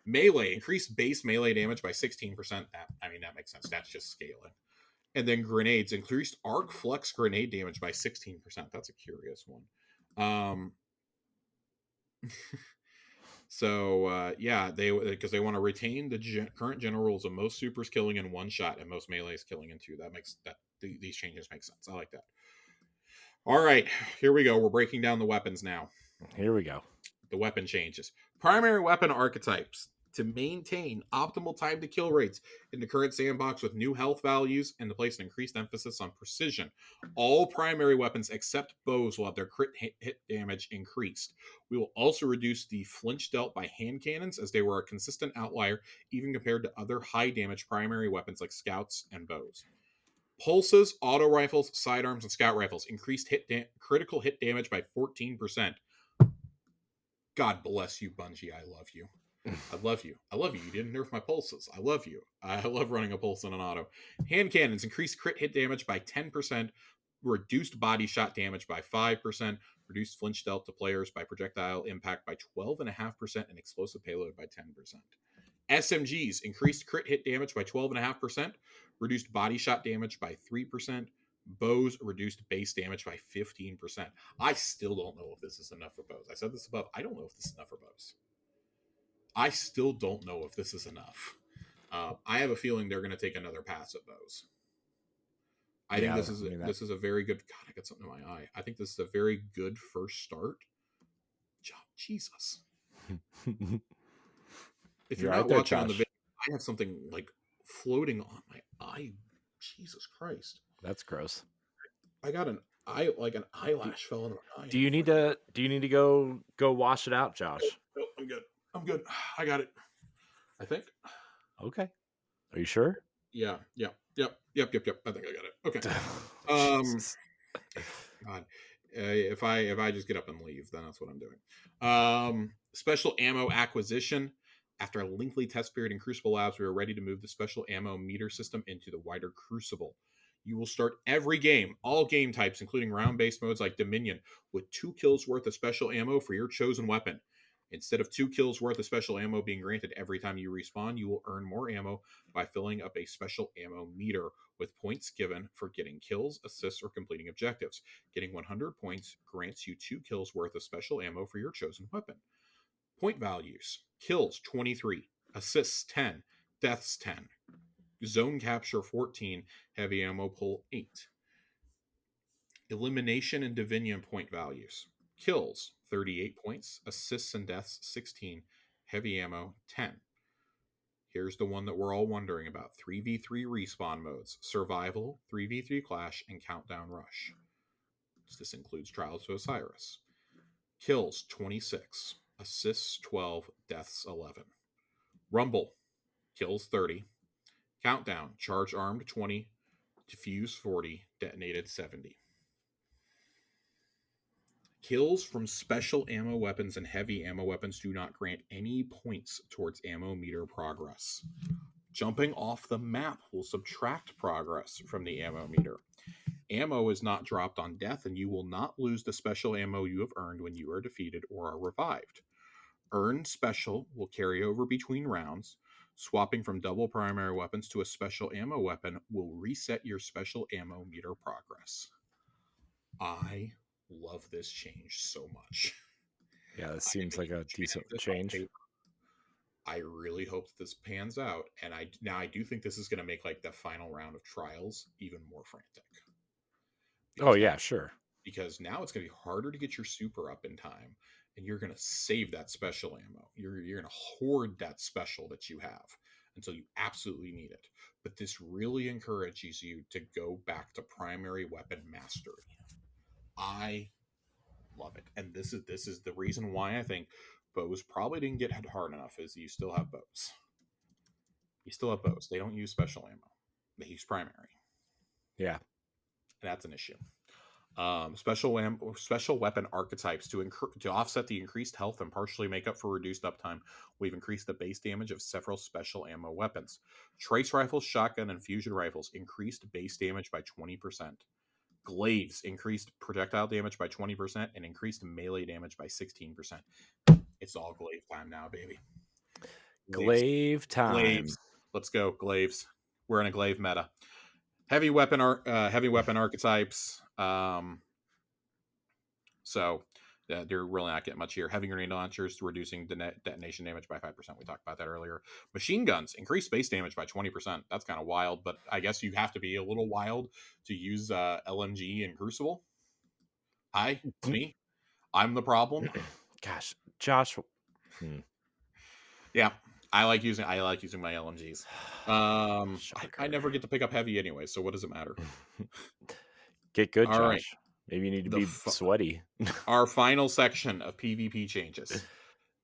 Melee, increased base melee damage by 16%. That makes sense. That's just scaling. And then grenades, increased arc flux grenade damage by 16%. That's a curious one. So because they want to retain the current general rules of most supers killing in one shot and most melees killing in two. These changes make sense. I like that. All right, here we go. We're breaking down the weapons now. Here we go. The weapon changes. Primary weapon archetypes. To maintain optimal time to kill rates in the current sandbox with new health values and to place an increased emphasis on precision. All primary weapons except bows will have their crit hit damage increased. We will also reduce the flinch dealt by hand cannons as they were a consistent outlier even compared to other high damage primary weapons like scouts and bows. Pulses, auto rifles, sidearms, and scout rifles increased critical hit damage by 14%. God bless you, Bungie. I love you. I love you. I love you. You didn't nerf my pulses. I love you. I love running a pulse in an auto. Hand cannons increase crit hit damage by 10%. reduced body shot damage by 5%, reduced flinch dealt to players by projectile impact by 12.5%, and explosive payload by 10%. SMGs increased crit hit damage by 12.5%, reduced body shot damage by 3%, bows reduced base damage by 15%. I still don't know if this is enough for bows. I said this above. I don't know if this is enough for bows. I still don't know if this is enough. I have a feeling they're going to take another pass at bows. I think this is a very good. God, I got something in my eye. I think this is a very good first start. Jesus. If you're not there, watching Josh. on the video, I have something like floating on my eye. Jesus Christ. That's gross. I got an eyelash fell in my eye. Do you need to go wash it out, Josh? No, I'm good. I got it. I think. Okay. Are you sure? Yeah. Yep. I think I got it. Okay. God. If I just get up and leave, then that's what I'm doing. Special ammo acquisition. After a lengthy test period in Crucible Labs, we are ready to move the special ammo meter system into the wider Crucible. You will start every game, all game types, including round-based modes like Dominion, with 2 kills worth of special ammo for your chosen weapon. Instead of 2 kills worth of special ammo being granted every time you respawn, you will earn more ammo by filling up a special ammo meter with points given for getting kills, assists, or completing objectives. Getting 100 points grants you 2 kills worth of special ammo for your chosen weapon. Point values: kills 23, assists 10, deaths 10, zone capture 14, heavy ammo pull 8. Elimination and Divinium point values: kills 38 points, assists and deaths 16, heavy ammo 10. Here's the one that we're all wondering about: 3v3 respawn modes: survival, 3v3 clash, and countdown rush. This includes Trials of Osiris. Kills 26, assists 12, deaths 11. Rumble: kills 30, countdown: charge armed 20, defuse 40, detonated 70. Kills from special ammo weapons and heavy ammo weapons do not grant any points towards ammo meter progress. Jumping off the map will subtract progress from the ammo meter. Ammo is not dropped on death, and you will not lose the special ammo you have earned when you are defeated or are revived. Earned special will carry over between rounds. Swapping from double primary weapons to a special ammo weapon will reset your special ammo meter progress. I love this change so much. Yeah, this seems like a decent change. I really hope that this pans out, and I do think this is going to make like the final round of trials even more frantic. Oh yeah, sure. Because now it's going to be harder to get your super up in time, and you're going to save that special ammo. You're going to hoard that special that you have until you absolutely need it. But this really encourages you to go back to primary weapon mastery. I love it, and this is the reason why I think bows probably didn't get hit hard enough. Is you still have bows. You still have bows. They don't use special ammo. They use primary. Yeah, and that's an issue. Special weapon archetypes to offset the increased health and partially make up for reduced uptime. We've increased the base damage of several special ammo weapons. Trace rifles, shotgun, and fusion rifles increased base damage by 20%. Glaives increased projectile damage by 20% and increased melee damage by 16%. It's all glaive time now, baby. glaive time. Glaives. Let's go, glaives. We're in a glaive meta. Heavy weapon archetypes. So they're really not getting much here. Heavy grenade launchers reducing detonation damage by 5%. We talked about that earlier. Machine guns increase base damage by 20%. That's kind of wild, but I guess you have to be a little wild to use LMG in Crucible. Hi, it's me. I'm the problem. Gosh, Josh. Yeah, I like using my LMGs. I never get to pick up heavy anyway, so what does it matter? Get good, All Josh. right. Maybe you need to be sweaty. Our final section of PvP changes.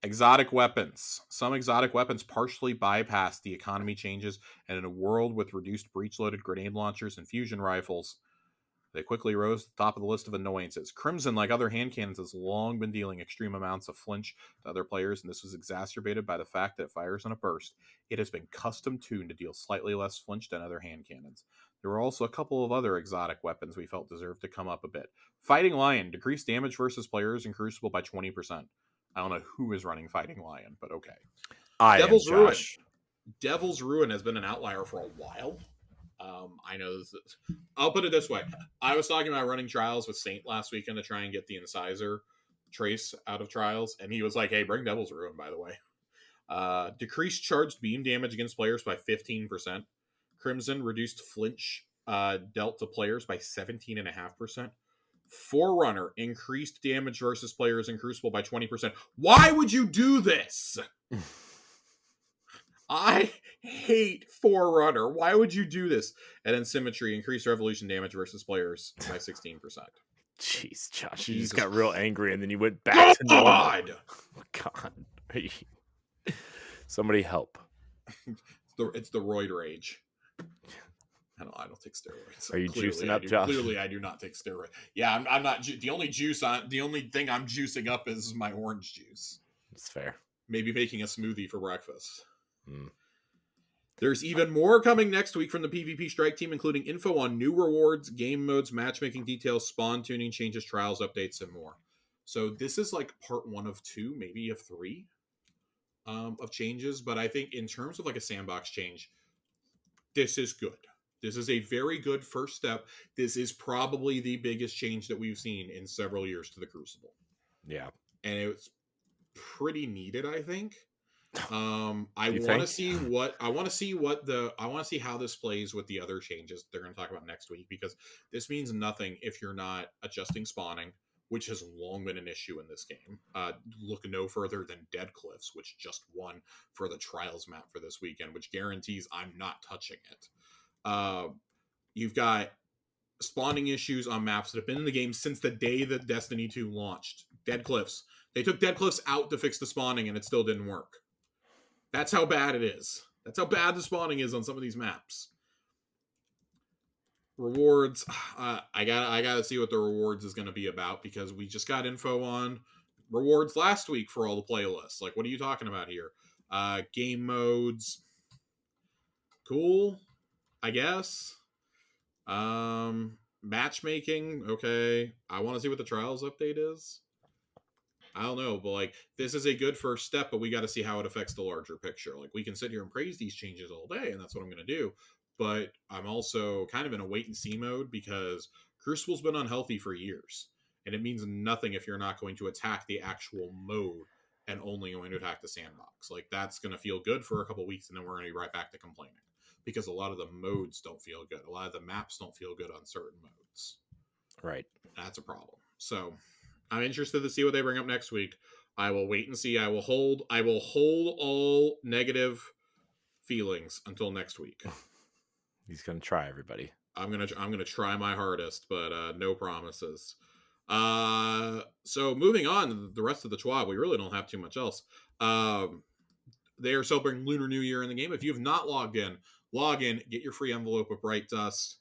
Exotic weapons. Some exotic weapons partially bypass the economy changes, and in a world with reduced breech-loaded grenade launchers and fusion rifles, They quickly rose to the top of the list of annoyances. Crimson, like other hand cannons, has long been dealing extreme amounts of flinch to other players, and this was exacerbated by the fact that it fires in a burst. It has been custom tuned to deal slightly less flinch than other hand cannons. There were also a couple of other exotic weapons we felt deserved to come up a bit. Fighting Lion, decreased damage versus players in Crucible by 20%. I don't know who is running Fighting Lion, but okay. I Devil's am Ruin. Josh. Devil's Ruin has been an outlier for a while. I know this is, I'll put it this way. I was talking about running trials with Saint last weekend to try and get the incisor trace out of trials, and he was like, hey, bring Devil's Ruin, by the way. Decreased charged beam damage against players by 15%. Crimson reduced flinch dealt to players by 17.5%. Forerunner increased damage versus players in Crucible by 20%. Why would you do this? I hate Forerunner. Why would you do this? And then Symmetry increased revolution damage versus players by 16%. Jeez, Josh, you Jesus just got real angry and then you went back to normal. God! God. Somebody help. It's the roid rage. I don't take steroids. Are you juicing up, Josh? Clearly, I do not take steroids. Yeah, I'm not. The only thing I'm juicing up is my orange juice. That's fair. Maybe making a smoothie for breakfast. Mm. There's even more coming next week from the PvP Strike Team, including info on new rewards, game modes, matchmaking details, spawn tuning changes, trials, updates, and more. So this is like part 1 of 2, maybe of 3 of changes. But I think in terms of like a sandbox change, this is good. This is a very good first step. This is probably the biggest change that we've seen in several years to the Crucible. Yeah. And it's pretty needed, I think. I want to see how this plays with the other changes they're going to talk about next week, because this means nothing if you're not adjusting spawning, which has long been an issue in this game. Look no further than Dead Cliffs, which just won for the trials map for this weekend, which guarantees I'm not touching it. You've got spawning issues on maps that have been in the game since the day that Destiny 2 launched. Dead Cliffs. They took Dead Cliffs out to fix the spawning and it still didn't work. That's how bad it is. That's how bad the spawning is on some of these maps. Rewards. I gotta see what the rewards is going to be about, because we just got info on rewards last week for all the playlists. Like, what are you talking about here? Game modes. Cool, I guess. Matchmaking. Okay. I want to see what the trials update is. I don't know, but like, this is a good first step, but we got to see how it affects the larger picture. Like, we can sit here and praise these changes all day, and that's what I'm going to do. But I'm also kind of in a wait and see mode, because Crucible's been unhealthy for years, and it means nothing if you're not going to attack the actual mode and only going to attack the sandbox. Like, that's going to feel good for a couple weeks, and then we're going to be right back to complaining, because a lot of the modes don't feel good. A lot of the maps don't feel good on certain modes. Right. That's a problem. So I'm interested to see what they bring up next week. I will wait and see. I will hold all negative feelings until next week. He's gonna try, everybody. I'm gonna try my hardest, but no promises. So moving on, the rest of the TWAB, we really don't have too much else. They are celebrating Lunar New Year in the game. If you have not logged in, log in, get your free envelope of Bright Dust.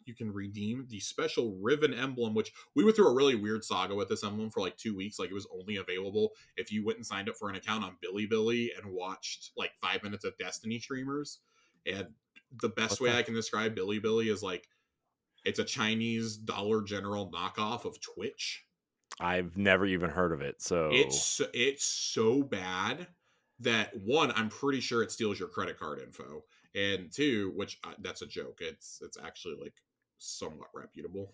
You can redeem the special Riven emblem, which we went through a really weird saga with this emblem for like 2 weeks. Like, it was only available if you went and signed up for an account on Bilibili and watched like 5 minutes of Destiny streamers. And the best way I can describe Bilibili is like, it's a Chinese Dollar General knockoff of Twitch. I've never even heard of it, so it's so bad that, one, I'm pretty sure it steals your credit card info, and two, which that's a joke. It's actually like somewhat reputable.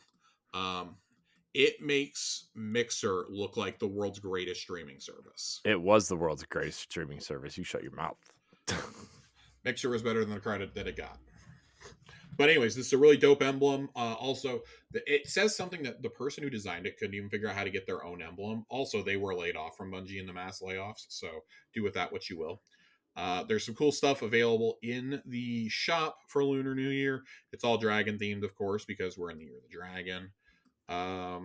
It makes Mixer look like the world's greatest streaming service. it was the world's greatest streaming service. You shut your mouth. Mixer was better than the credit that it got. But anyways, this is a really dope emblem. Also, it says something that the person who designed it couldn't even figure out how to get their own emblem. Also, they were laid off from Bungie in the mass layoffs, so do with that what you will. There's some cool stuff available in the shop for Lunar New Year. It's all dragon themed, of course, because we're in the year of the dragon. God,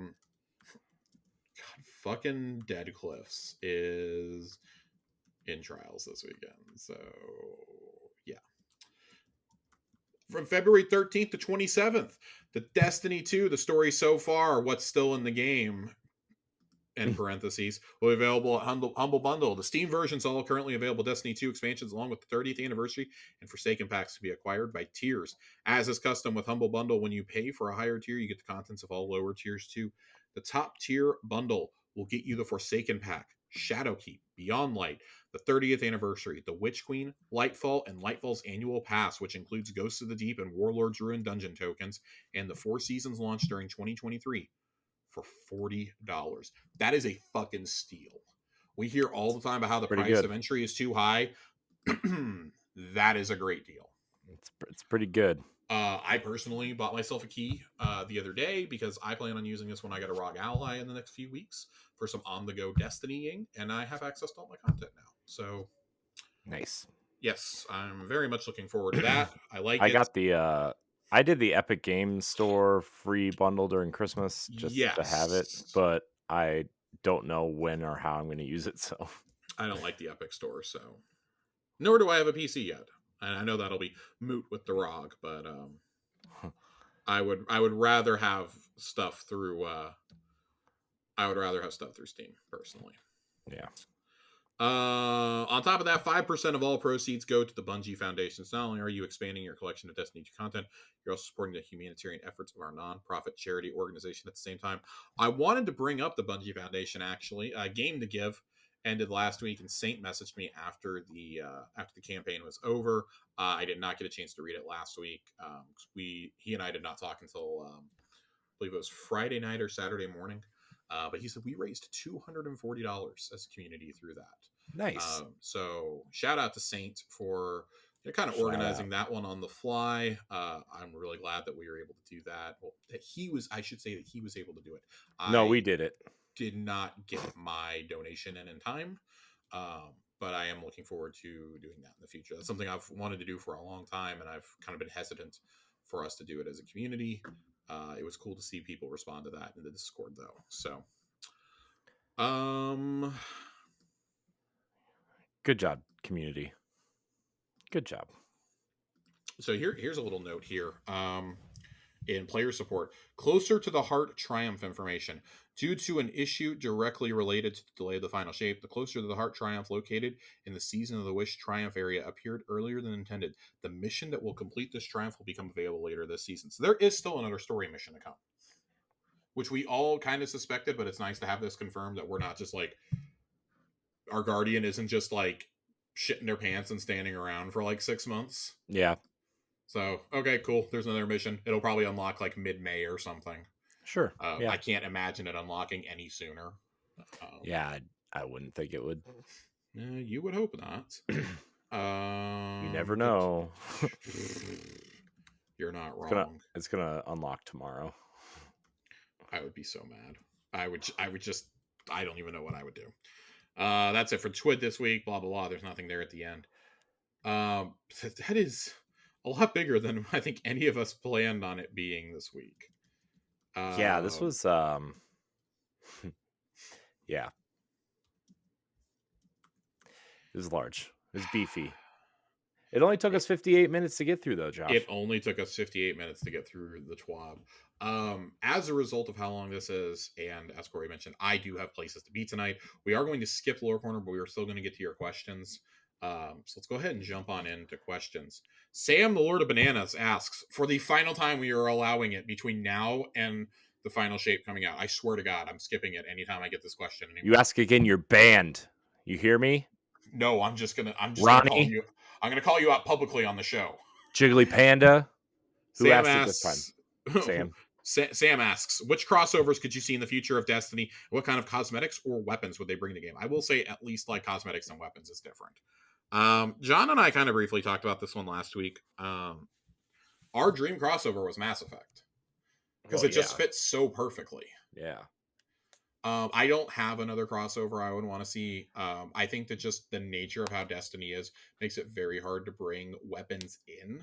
fucking Dead Cliffs is in trials this weekend, so yeah. from February 13th to 27th. The Destiny 2, the story so far, what's still in the game, in parentheses, will be available at Humble Bundle. The Steam versions all currently available Destiny 2 expansions along with the 30th anniversary and Forsaken packs to be acquired by tiers. As is custom with Humble Bundle, when you pay for a higher tier, you get the contents of all lower tiers too. The top tier bundle will get you the Forsaken pack, Shadowkeep, Beyond Light, the 30th anniversary, the Witch Queen, Lightfall, and Lightfall's annual pass, which includes Ghosts of the Deep and Warlord's Ruin dungeon tokens, and the 4 seasons launch during 2023 for $40. That is a fucking steal. We hear all the time about how the Pretty price good. of entry is too high. That is a great deal. It's pretty good. I personally bought myself a key the other day because I plan on using this when I get a ROG ally in the next few weeks for some on-the-go Destinying, and I have access to all my content now. So, Nice. yes, I'm very much looking forward to that. I like I it. got the I did the Epic Games Store free bundle during Christmas just to have it, Yes. but I don't know when or how I'm going to use it. So I don't like the Epic Store, so nor do I have a PC yet. And I know that'll be moot with the ROG, but I would rather have stuff through Steam personally. yeah. On top of that, 5% of all proceeds go to the Bungie Foundation. So not only are you expanding your collection of Destiny 2 content, you're also supporting the humanitarian efforts of our nonprofit charity organization at the same time. I wanted to bring up the Bungie Foundation actually. Game to Give ended last week, and Saint messaged me after the campaign was over. I did not get a chance to read it last week. He and I did not talk until I believe it was Friday night or Saturday morning. But he said we raised $240 as a community through that. Nice. So shout out to Saint for kind of organizing that one on the fly. I'm really glad that we were able to do that. Well, I should say that he was able to do it. No, we did it. Did not get my donation in time. But I am looking forward to doing that in the future. That's something I've wanted to do for a long time, and I've kind of been hesitant for us to do it as a community. It was cool to see people respond to that in the Discord, though. So, Good job, community. Good job. So here's a little note here. In player support, closer to the heart triumph information. Due to an issue directly related to the delay of the final shape, the closer to the heart triumph located in the Season of the Wish triumph area appeared earlier than intended. The mission that will complete this triumph will become available later this season. So there is still another story mission to come, which we all kind of suspected, but it's nice to have this confirmed that we're not just like, our Guardian isn't just like shitting their pants and standing around for like 6 months. Yeah. So, okay, cool. There's another mission. It'll probably unlock like mid-May or something. Sure. Yeah. I can't imagine it unlocking any sooner. Yeah, I wouldn't think it would. You would hope not. You never know. You're not wrong. It's gonna unlock tomorrow. I would be so mad. I would just, I don't even know what I would do. That's it for Twid this week. Blah blah blah. There's nothing there at the end. That is a lot bigger than I think any of us planned on it being this week. Yeah, this was yeah. It was large. It was beefy. It only took us 58 minutes to get through, though, Josh. It only took us 58 minutes to get through the TWAB. As a result of how long this is, and as Corey mentioned, I do have places to be tonight. We are going to skip Lore Corner, but we are still going to get to your questions. So let's go ahead and jump on into questions. Sam, the Lord of Bananas, asks, for the final time we are allowing it between now and the final shape coming out. I swear to God, I'm skipping it anytime I get this question anymore. You ask again, you're banned. You hear me? No, I'm just gonna call you out publicly on the show. Jiggly Panda. Who Sam asked it this time? Sam. Sam asks, which crossovers could you see in the future of Destiny? What kind of cosmetics or weapons would they bring to the game? I will say at least like cosmetics and weapons is different. John and I kind of briefly talked about this one last week. Our dream crossover was Mass Effect because it just fits so perfectly. Yeah. I don't have another crossover I would want to see. I think that just the nature of how Destiny is makes it very hard to bring weapons in.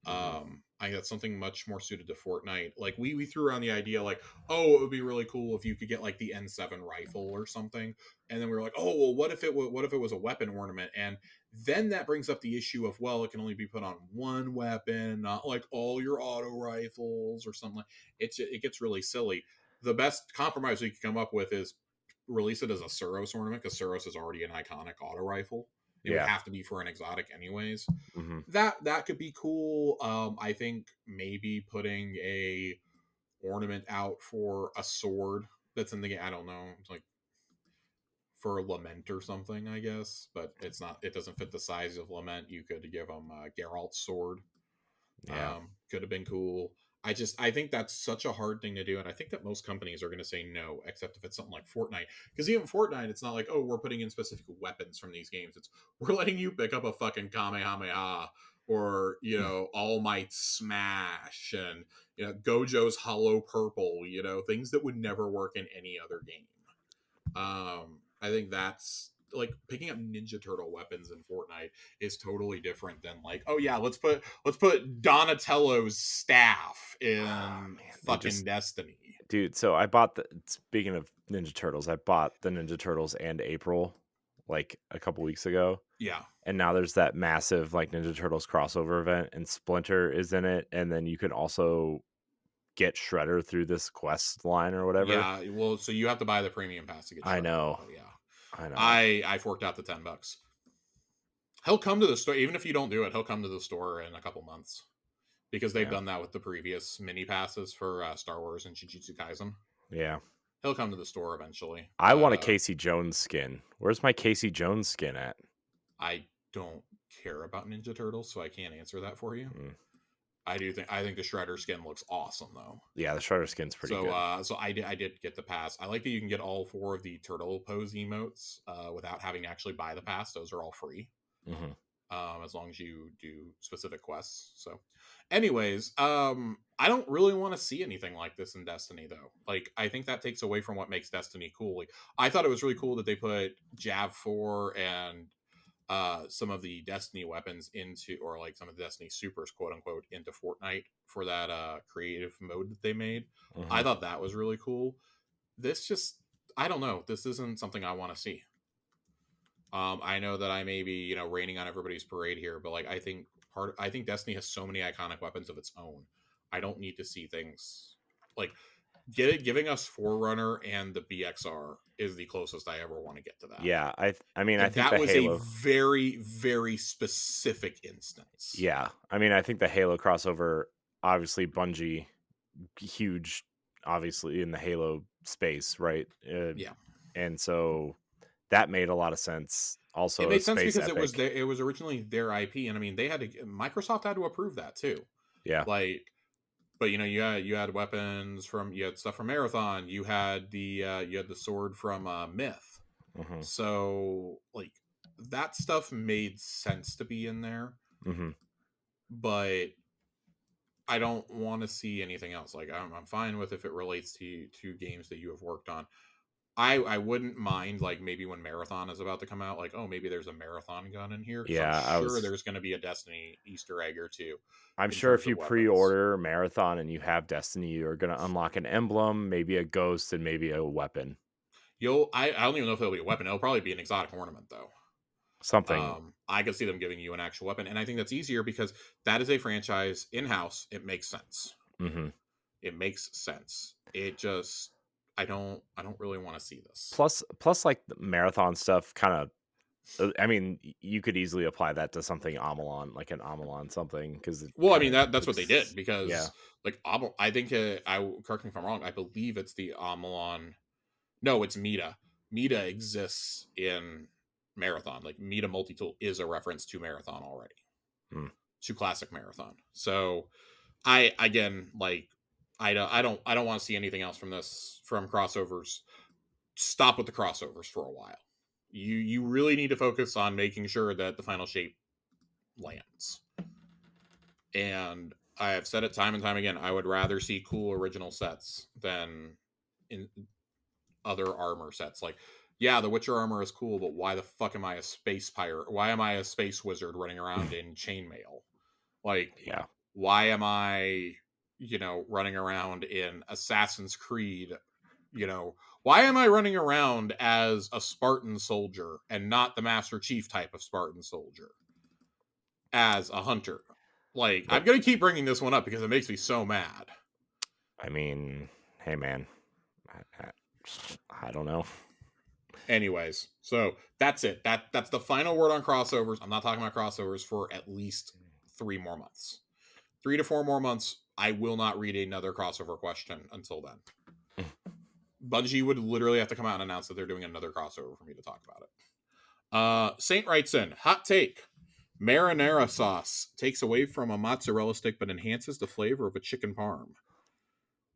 I think that's something much more suited to Fortnite. Like we threw around the idea like, oh, it would be really cool if you could get like the N7 rifle or something. And then we were like, oh, well, what if it was a weapon ornament? And then that brings up the issue of, well, it can only be put on one weapon, not like all your auto rifles or something. It gets really silly. The best compromise we can come up with is release it as a Suros ornament, because Suros is already an iconic auto rifle. It would Yeah. have to be for an exotic anyways. Mm-hmm. That could be cool. I think maybe putting a ornament out for a sword that's in the game. I don't know. It's like for a Lament or something, I guess, but it's not. It doesn't fit the size of Lament. You could give them Geralt's sword. Yeah. Could have been cool. I think that's such a hard thing to do, and I think that most companies are going to say no, except if it's something like Fortnite. Because even Fortnite, it's not like, oh, we're putting in specific weapons from these games. It's, we're letting you pick up a fucking Kamehameha, or All Might Smash, and Gojo's Hollow Purple. Things that would never work in any other game. I think that's like picking up Ninja Turtle weapons in Fortnite is totally different than like, oh yeah, let's put Donatello's staff in fucking Destiny. Dude, so I bought speaking of Ninja Turtles, I bought the Ninja Turtles and April like a couple weeks ago. Yeah. And now there's that massive like Ninja Turtles crossover event, and Splinter is in it, and then you can also get Shredder through this quest line or whatever. Yeah, well, so you have to buy the premium pass to get Shredder. I know. Oh, yeah. I know. I forked out the $10. He'll come to the store, even if you don't do it, he'll come to the store in a couple months. Because they've done that with the previous mini passes for Star Wars and Jujutsu Kaisen. Yeah. He'll come to the store eventually. I want a Casey Jones skin. Where's my Casey Jones skin at? I don't care about Ninja Turtles, so I can't answer that for you. Mm. I think the Shredder skin looks awesome though. Yeah, the Shredder skin's pretty good. So I did get the pass. I like that you can get all 4 of the turtle pose emotes without having to actually buy the pass. Those are all free. Mm-hmm. As long as you do specific quests. So anyways, I don't really want to see anything like this in Destiny though. Like, I think that takes away from what makes Destiny cool. Like, I thought it was really cool that they put Jav 4 and some of the Destiny weapons into, or like some of the Destiny supers, quote unquote, into Fortnite for that creative mode that they made. Mm-hmm. I thought that was really cool. This just, I don't know. This isn't something I want to see. I know that I may be, raining on everybody's parade here, but like, I think Destiny has so many iconic weapons of its own. I don't need to see things like giving us Forerunner and the BXR is the closest I ever want to get to that. Yeah, I mean, I think that was Halo... a very, very specific instance. Yeah, I mean, I think the Halo crossover, obviously Bungie, huge, obviously in the Halo space, right? Yeah, and so that made a lot of sense. Also, it made sense because Epic. it was originally their IP, and I mean, Microsoft had to approve that too. Yeah, like. But you had weapons you had stuff from Marathon. You had the sword from Myth. Mm-hmm. So like that stuff made sense to be in there. Mm-hmm. But I don't want to see anything else. Like I'm fine with if it relates to games that you have worked on. I wouldn't mind like maybe when Marathon is about to come out, like, oh, maybe there's a Marathon gun in here. Yeah, I'm sure there's going to be a Destiny Easter egg or two. I'm sure if you pre-order Marathon and you have Destiny, you're going to unlock an emblem, maybe a ghost, and maybe a weapon. I don't even know if it'll be a weapon. It'll probably be an exotic ornament though. Something. I could see them giving you an actual weapon, and I think that's easier because that is a franchise in-house. It makes sense. Mm-hmm. It makes sense. It just, I don't really want to see this. Plus, like the Marathon stuff, kind of. I mean, you could easily apply that to something Amalon, like an Amalon something, because. Well, I mean that's what they did because, yeah. like I think correct me if I'm wrong. I believe it's the Amalon. No, it's Mita. Mita exists in Marathon. Like Mita multi-tool is a reference to Marathon already, to classic Marathon. So I don't want to see anything else from crossovers. Stop with the crossovers for a while. You really need to focus on making sure that the final shape lands. And I have said it time and time again, I would rather see cool original sets than in other armor sets. Like, yeah, the Witcher armor is cool, but why the fuck am I a space pirate? Why am I a space wizard running around in chainmail? Like, yeah, why am I, running around in Assassin's Creed You know, why am I running around as a Spartan soldier and not the Master Chief type of Spartan soldier as a hunter? Like, But I'm going to keep bringing this one up because it makes me so mad. I mean, hey man, I don't know. Anyways, so that's it. That's the final word on crossovers. I'm not talking about crossovers for at least 3 more months. 3 to 4 more months. I will not read another crossover question until then. Bungie would literally have to come out and announce that they're doing another crossover for me to talk about it. Saint writes in, hot take. Marinara sauce takes away from a mozzarella stick but enhances the flavor of a chicken parm.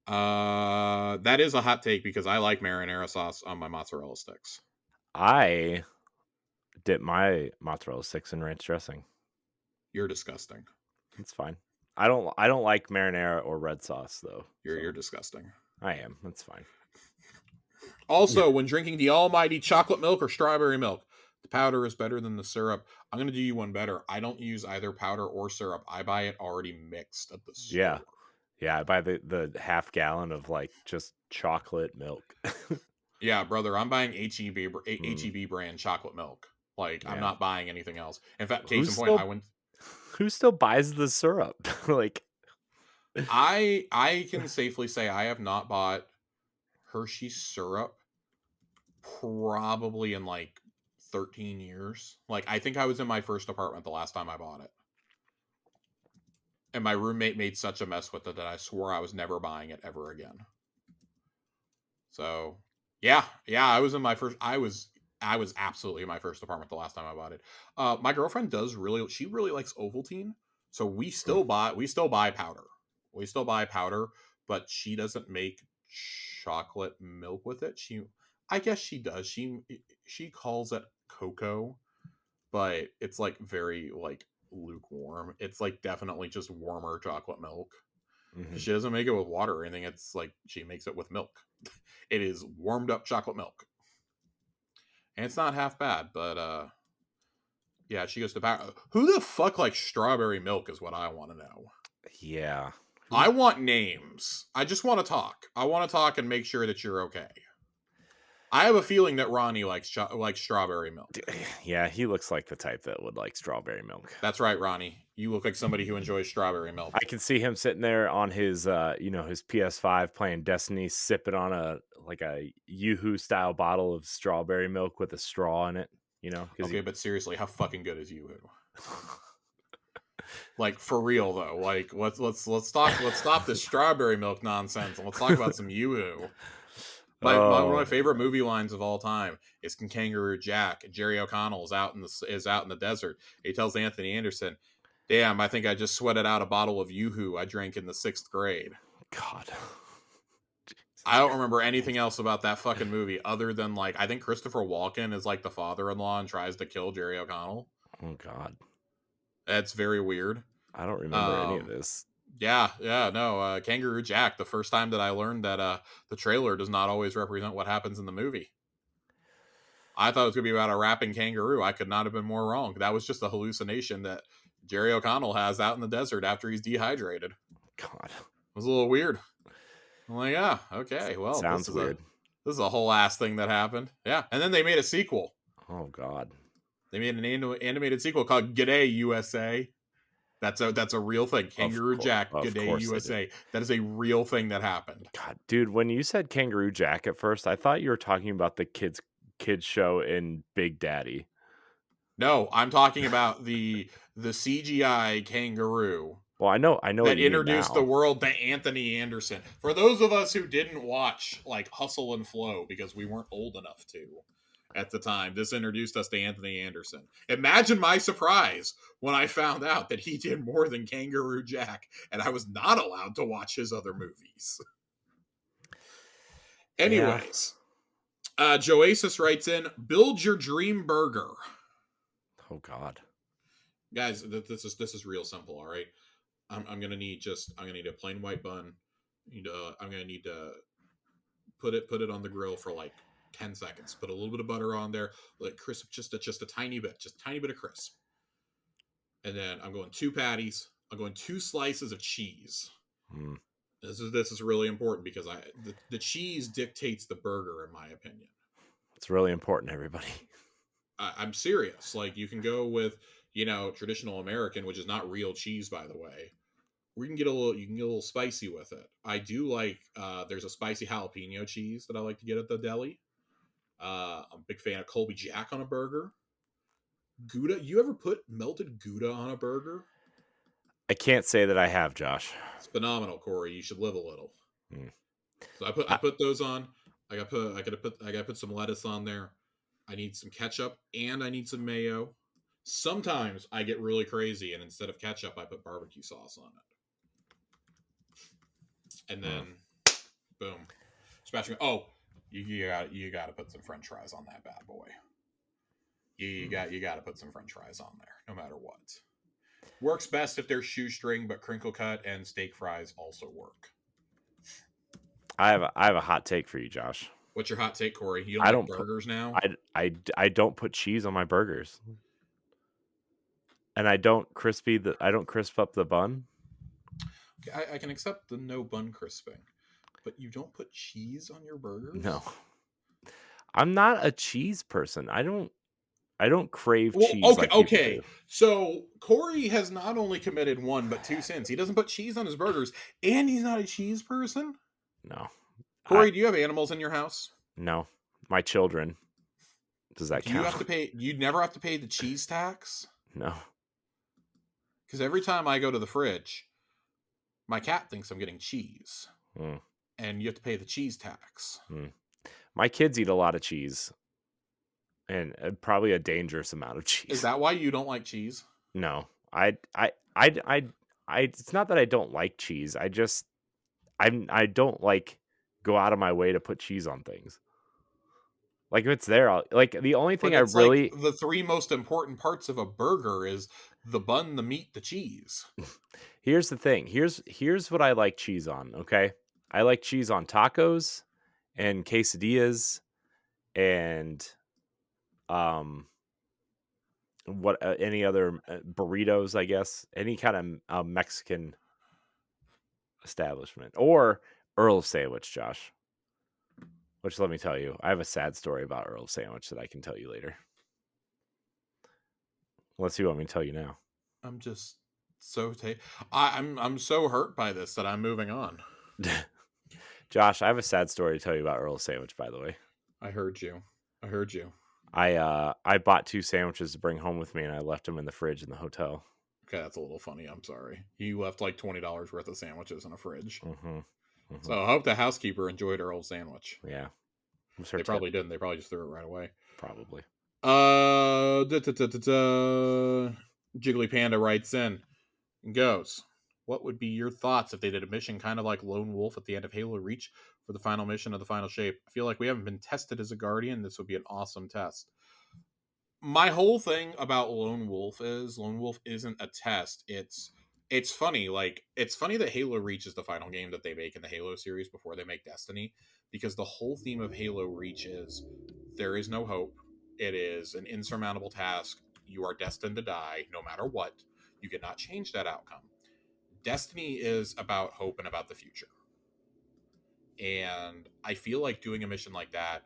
That is a hot take because I like marinara sauce on my mozzarella sticks. I dip my mozzarella sticks in ranch dressing. You're disgusting. It's fine. I don't like marinara or red sauce though. You're disgusting. I am. That's fine. Also, when drinking the almighty chocolate milk or strawberry milk, the powder is better than the syrup. I'm going to do you one better. I don't use either powder or syrup. I buy it already mixed at the store. Yeah, I buy the half gallon of like just chocolate milk. Yeah, brother, I'm buying HEB brand chocolate milk. Like, I'm not buying anything else. In fact, case in point, who still buys the syrup? Like, I can safely say I have not bought Hershey syrup probably in like 13 years. Like, I think I was in my first apartment the last time I bought it. And my roommate made such a mess with it that I swore I was never buying it ever again. So, yeah, I was in my first. I was absolutely in my first apartment the last time I bought it. My girlfriend she really likes Ovaltine, so we still buy powder. We still buy powder, but she doesn't make chocolate milk with it. I guess she does. She calls it cocoa, but it's like very like lukewarm. It's like definitely just warmer chocolate milk. mm-hmm. She doesn't make it with water or anything. It's like she makes it with milk. It is warmed up chocolate milk. And it's not half bad, but yeah, she goes to power. Who the fuck likes strawberry milk is what I want to know. Yeah. I want names. I just want to talk. I want to talk and make sure that you're okay. I have a feeling that Ronnie likes strawberry milk. Yeah, he looks like the type that would like strawberry milk. That's right, Ronnie. You look like somebody who enjoys strawberry milk. I can see him sitting there on his his PS5 playing Destiny, sipping on a Yoo-hoo style bottle of strawberry milk with a straw in it, Okay, but seriously, how fucking good is Yoo-hoo? Like, for real though. Like, let's stop this strawberry milk nonsense and let's talk about some Yoo-hoo. One of my favorite movie lines of all time is in Kangaroo Jack. Jerry O'Connell is out in the desert. He tells Anthony Anderson, "Damn, I think I just sweated out a bottle of Yoo-hoo I drank in the 6th grade." God. I don't remember anything else about that fucking movie other than like I think Christopher Walken is like the father-in-law and tries to kill Jerry O'Connell. Oh God. That's very weird. I don't remember any of this. Yeah, no, Kangaroo Jack, the first time that I learned that the trailer does not always represent what happens in the movie. I thought it was going to be about a rapping kangaroo. I could not have been more wrong. That was just a hallucination that Jerry O'Connell has out in the desert after he's dehydrated. God. It was a little weird. I'm like, yeah, okay, well. Sounds weird. This is a whole ass thing that happened. Yeah, and then they made a sequel. Oh, God. They made an animated sequel called G'day USA. That's a real thing. Kangaroo Jack, G'day USA. That is a real thing that happened. God, dude, when you said Kangaroo Jack at first, I thought you were talking about the kids show in Big Daddy. No, I'm talking about the CGI kangaroo. Well, I know that introduced the world to Anthony Anderson. For those of us who didn't watch like Hustle and Flow because we weren't old enough to at the time, this introduced us to Anthony Anderson. Imagine my surprise when I found out that he did more than Kangaroo Jack and I was not allowed to watch his other movies. Anyways, Joasis writes in, build your dream burger. Oh God. Guys, this is real simple, all right? I'm gonna need a plain white bun. I'm gonna need to put it on the grill for like 10 seconds. Put a little bit of butter on there, let crisp just a tiny bit of crisp. And then I'm going 2 patties. I'm going 2 slices of cheese. And This is really important because the cheese dictates the burger, in my opinion. It's really important, everybody. I'm serious. Like, you can go with, traditional American, which is not real cheese, by the way. We can get a little, you can get a little spicy with it. I do like. There's a spicy jalapeno cheese that I like to get at the deli. I'm a big fan of Colby Jack on a burger. Gouda. You ever put melted Gouda on a burger? I can't say that I have, Josh. It's phenomenal, Corey. You should live a little. Mm. So I put those on. I gotta put some lettuce on there. I need some ketchup and I need some mayo. Sometimes I get really crazy and instead of ketchup I put barbecue sauce on it. And then boom. Smashing. Oh, you got to put some french fries on that bad boy. You got to put some french fries on there no matter what. Works best if they're shoestring, but crinkle cut and steak fries also work. I have a hot take for you, Josh. What's your hot take, Corey? You I don't like don't burgers now? I don't put cheese on my burgers, and I don't crisp up the bun. Okay, I can accept the no bun crisping, but you don't put cheese on your burgers? No, I'm not a cheese person. I don't crave Well, cheese like people okay. do. So Corey has not only committed one but two sins. He doesn't put cheese on his burgers, and he's not a cheese person. No, Corey, do you have animals in your house? no, my children. Does that Do count? you have to pay? You never have to pay the cheese tax? No. Because every time I go to the fridge, my cat thinks I'm getting cheese, and you have to pay the cheese tax. My kids eat a lot of cheese, and probably a dangerous amount of cheese. Is that why you don't like cheese? No, I. It's not that I don't like cheese. I don't like go out of my way to put cheese on things. Like if it's there, the only thing But I it's really like the three most important parts of a burger is the bun, the meat, the cheese. Here's the thing. Here's what I like cheese on, okay? I like cheese on tacos and quesadillas and what any other burritos, I guess. Any kind of Mexican establishment or Earl's sandwich, Josh. Which, let me tell you, I have a sad story about Earl's sandwich that I can tell you later. Unless you want me to tell you now. I'm just I'm so hurt by this that I'm moving on. Josh, I have a sad story to tell you about Earl's sandwich, by the way. I heard you. I bought 2 sandwiches to bring home with me, and I left them in the fridge in the hotel. Okay, that's a little funny. I'm sorry. You left like $20 worth of sandwiches in a fridge. Mm-hmm. So I hope the housekeeper enjoyed Earl's sandwich. Yeah. They probably didn't. They probably just threw it right away. Probably. Jiggly Panda writes in and goes, what would be your thoughts if they did a mission kind of like Lone Wolf at the end of Halo Reach for the final mission of the final shape? I feel like we haven't been tested as a Guardian. This would be an awesome test. My whole thing about Lone Wolf isn't a test. It's funny. Like, it's funny that Halo Reach is the final game that they make in the Halo series before they make Destiny, because the whole theme of Halo Reach is there is no hope. It is an insurmountable task. You are destined to die no matter what. You cannot change that outcome. Destiny is about hope and about the future. And I feel like doing a mission like that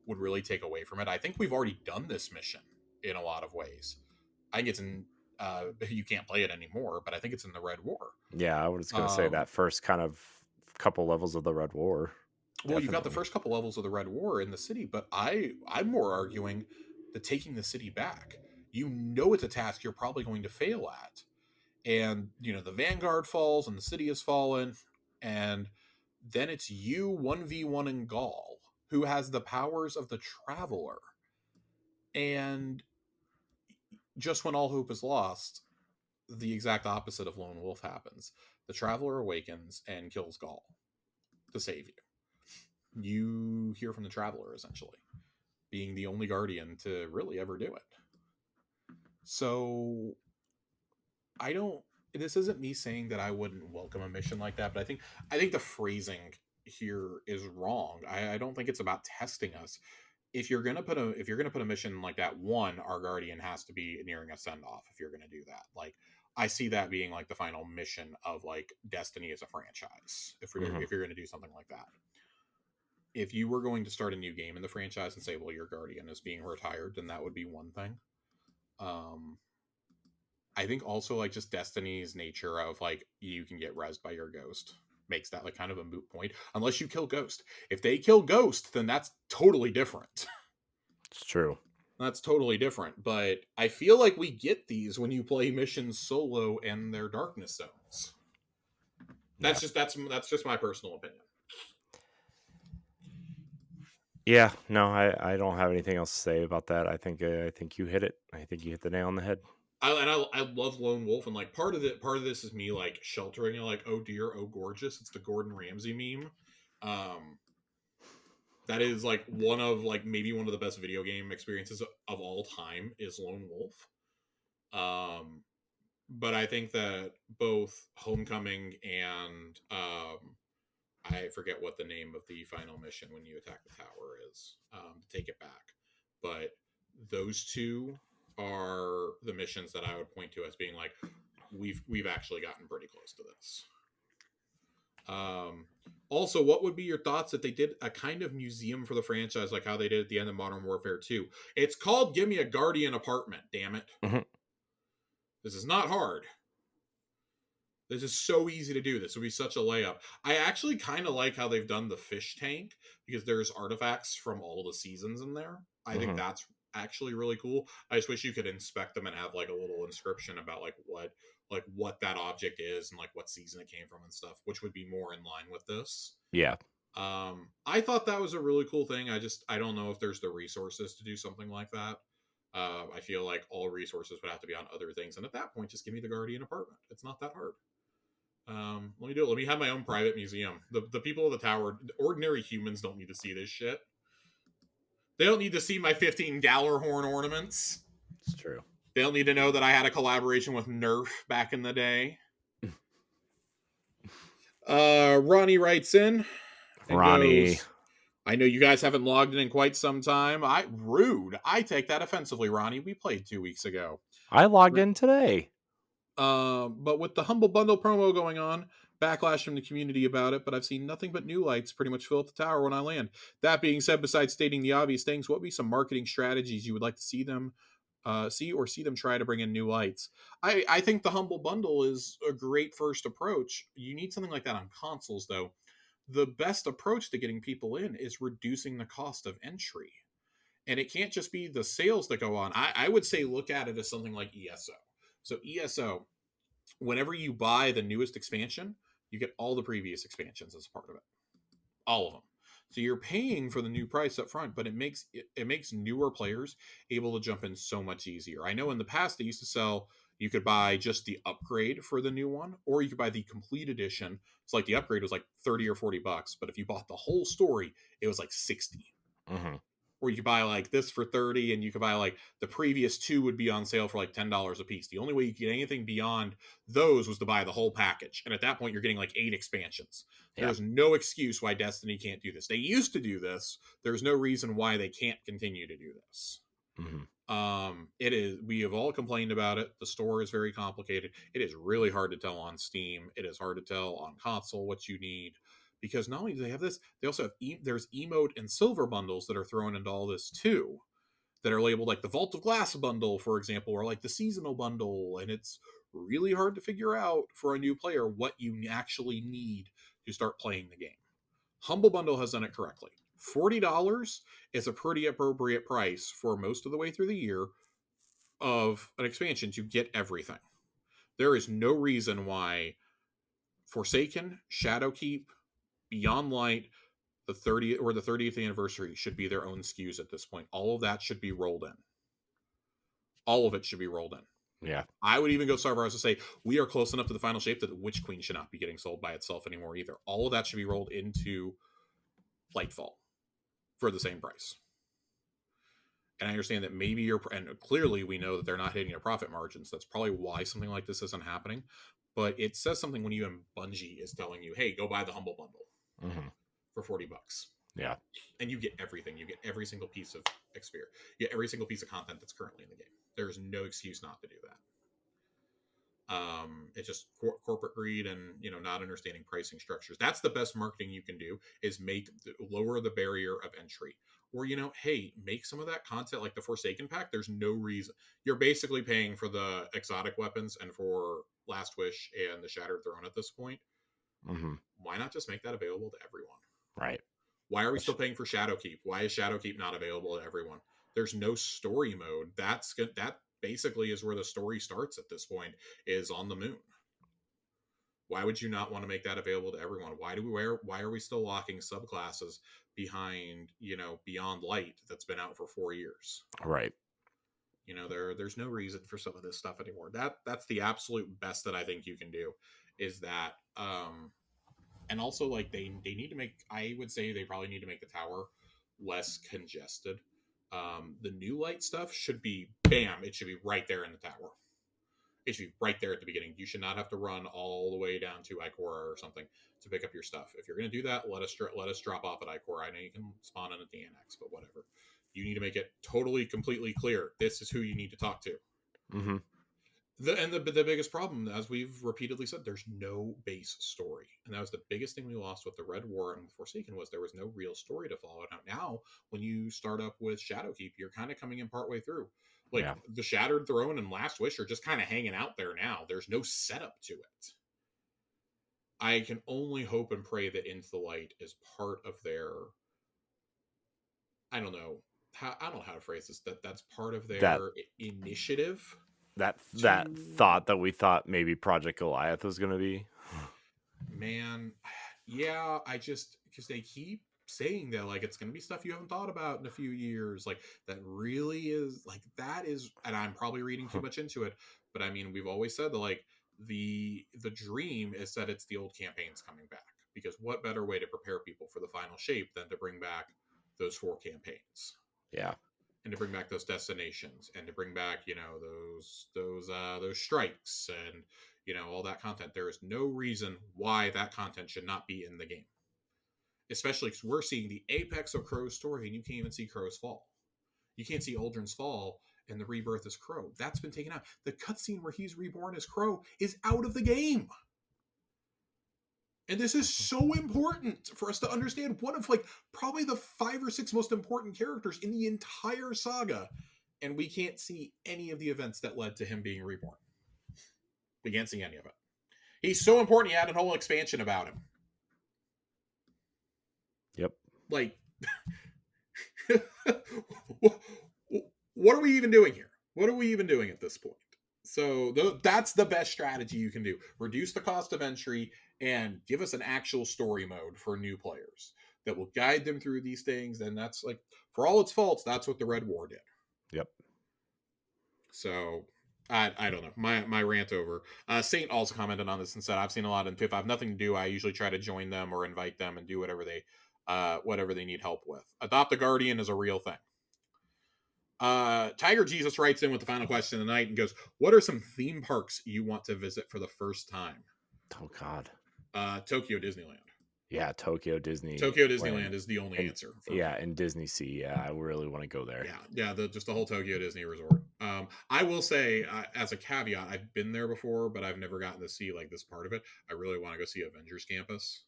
would really take away from it. I think we've already done this mission in a lot of ways. I think it's in you can't play it anymore, but I think it's in the Red War. Yeah, I was going to say that first kind of couple levels of the Red War. Well, you've got the first couple levels of the Red War in the city, but I'm more arguing that taking the city back, it's a task you're probably going to fail at. And, the Vanguard falls and the city has fallen, and then it's you 1v1 in Gaul, who has the powers of the Traveler. And just when all hope is lost, the exact opposite of Lone Wolf happens. The Traveler awakens and kills Gaul to save you. You hear from the Traveler, essentially, being the only Guardian to really ever do it. So, this isn't me saying that I wouldn't welcome a mission like that, but I think the phrasing here is wrong. I don't think it's about testing us. If you're gonna put a mission like that, one, our Guardian has to be nearing a send off. If you're gonna do that, like, I see that being like the final mission of like Destiny as a franchise. If you're going to do something like that, if you were going to start a new game in the franchise and say, well, your Guardian is being retired, then that would be one thing. I think also like just Destiny's nature of like you can get rezzed by your ghost makes that like kind of a moot point unless you kill Ghost. If they kill Ghost, then that's totally different. It's true. That's totally different. But I feel like we get these when you play missions solo and their darkness zones. That's just my personal opinion. Yeah, no, I don't have anything else to say about that. I think you hit it. I think you hit the nail on the head. I love Lone Wolf, and like part of this is me like sheltering it, like, oh dear, oh gorgeous. It's the Gordon Ramsay meme. That is like one of like maybe one of the best video game experiences of all time is Lone Wolf. But I think that both Homecoming and I forget what the name of the final mission when you attack the tower is. Take it back, but those two are the missions that I would point to as being like we've actually gotten pretty close to this. Also, what would be your thoughts if they did a kind of museum for the franchise like how they did at the end of Modern Warfare 2? It's called Give Me a Guardian Apartment, damn it. This is not hard. This is so easy to do. This would be such a layup. I actually kind of like how they've done the fish tank because there's artifacts from all the seasons in there. I think that's actually really cool. I just wish you could inspect them and have like a little inscription about like what that object is and like what season it came from and stuff, which would be more in line with this. Yeah. I thought that was a really cool thing. I don't know if there's the resources to do something like that. I feel like all resources would have to be on other things, and at that point, just give me the Guardian apartment. It's not that hard. Let me do it. Let me have my own private museum. The people of the tower, ordinary humans don't need to see this shit. They don't need to see my 15 Gallarhorn ornaments. It's true. They don't need to know that I had a collaboration with Nerf back in the day. Ronnie writes in. Ronnie. Goes, I know you guys haven't logged in quite some time. Rude. I take that offensively, Ronnie. We played 2 weeks ago. I logged in today. But with the Humble Bundle promo going on, backlash from the community about it, but I've seen nothing but new lights pretty much fill up the tower when I land. That being said, besides stating the obvious things, what would be some marketing strategies you would like to see them see them try to bring in new lights? I think the Humble Bundle is a great first approach. You need something like that on consoles, though. The best approach to getting people in is reducing the cost of entry. And it can't just be the sales that go on. I would say look at it as something like ESO. So ESO, whenever you buy the newest expansion, you get all the previous expansions as part of it. All of them. So you're paying for the new price up front, but it makes newer players able to jump in so much easier. I know in the past they used to sell, you could buy just the upgrade for the new one, or you could buy the complete edition. It's like the upgrade was like $30 or $40, but if you bought the whole story, it was like $60. Or you could buy like this for $30, and you could buy like the previous 2 would be on sale for like $10 a piece. The only way you could get anything beyond those was to buy the whole package. And at that point, you're getting like 8 expansions. Yeah. There's no excuse why Destiny can't do this. They used to do this. There's no reason why they can't continue to do this. It is, we have all complained about it. The store is very complicated. It is really hard to tell on Steam. It is hard to tell on console what you need. Because not only do they have this, they also have there's emote and silver bundles that are thrown into all this too, that are labeled like the Vault of Glass bundle, for example, or like the seasonal bundle. And it's really hard to figure out for a new player what you actually need to start playing the game. Humble Bundle has done it correctly. $40 is a pretty appropriate price for most of the way through the year of an expansion to get everything. There is no reason why Forsaken, Shadowkeep, Beyond Light, the 30th or the 30th anniversary should be their own SKUs at this point. All of that should be rolled in. All of it should be rolled in. Yeah. I would even go so far as to say we are close enough to the final shape that the Witch Queen should not be getting sold by itself anymore either. All of that should be rolled into Lightfall for the same price. And I understand that maybe and clearly we know that they're not hitting their profit margins. That's probably why something like this isn't happening. But it says something when even Bungie is telling you, hey, go buy the Humble Bundle. For $40. Yeah. And you get everything. You get every single piece of experience. You get every single piece of content that's currently in the game. There's no excuse not to do It's just corporate greed and not understanding pricing structures. That's the best marketing you can do, is lower the barrier of entry. Or hey, make some of that content like the Forsaken pack. There's no reason. You're basically paying for the exotic weapons and for Last Wish and the Shattered Throne at this point. Mm-hmm. Why not just make that available to everyone? Right. Why are we still paying for Shadowkeep? Why is Shadowkeep not available to everyone? There's no story mode. That basically is where the story starts at this point, is on the moon. Why would you not want to make that available to everyone? Why are we still locking subclasses behind, Beyond Light that's been out for 4 years? Right. There's no reason for some of this stuff anymore. That's the absolute best that I think you can do, is that and also, like, they need to make, I would say they probably need to make the tower less congested. The new light stuff should be, bam, it should be right there in the tower. It should be right there at the beginning. You should not have to run all the way down to Ikora or something to pick up your stuff. If you're going to do that, let us drop off at Ikora. I know you can spawn in at the annex, but whatever. You need to make it totally, completely clear. This is who you need to talk to. Mm-hmm. The biggest problem, as we've repeatedly said, there's no base story, and that was the biggest thing we lost with the Red War and the Forsaken, was there was no real story to follow. Now, when you start up with Shadowkeep, you're kind of coming in partway through. Like, the Shattered Throne and Last Wish are just kind of hanging out there now. There's no setup to it. I can only hope and pray that Into the Light is part of their, I don't know how to phrase this, that's part of their initiative. That thought that we thought maybe Project Goliath was going to be. Man, yeah, because they keep saying that, like, it's going to be stuff you haven't thought about in a few years. Like, that really is, like, that is, and I'm probably reading too much into it, but I mean, we've always said that, like, the dream is that it's the old campaigns coming back, because what better way to prepare people for the final shape than to bring back those 4 campaigns? Yeah. And to bring back those destinations, and to bring back, those strikes, and all that content. There is no reason why that content should not be in the game, especially because we're seeing the apex of Crow's story, and you can't even see Crow's fall. You can't see Uldren's fall and the rebirth as Crow. That's been taken out. The cutscene where he's reborn as Crow is out of the game. And this is so important for us to understand one of, like, probably the 5 or 6 most important characters in the entire saga. And we can't see any of the events that led to him being reborn. We can't see any of it. He's so important, he had a whole expansion about him. Yep. Like, what are we even doing here? What are we even doing at this point? So that's the best strategy you can do. Reduce the cost of entry and give us an actual story mode for new players that will guide them through these things. And that's, like, for all its faults, that's what the Red War did. Yep. So I don't know. My rant over. Saint also commented on this and said, I've seen a lot in PIF. I have nothing to do. I usually try to join them or invite them and do whatever they need help with. Adopt a Guardian is a real thing. Tiger Jesus writes in with the final question of the night and goes, what are some theme parks you want to visit for the first time? Oh, God. Tokyo Disneyland. Yeah, Tokyo Disneyland is the only answer. And Disney Sea. Yeah, I really want to go there. Yeah, just the whole Tokyo Disney Resort. I will say, as a caveat, I've been there before, but I've never gotten to see, like, this part of it. I really want to go see Avengers Campus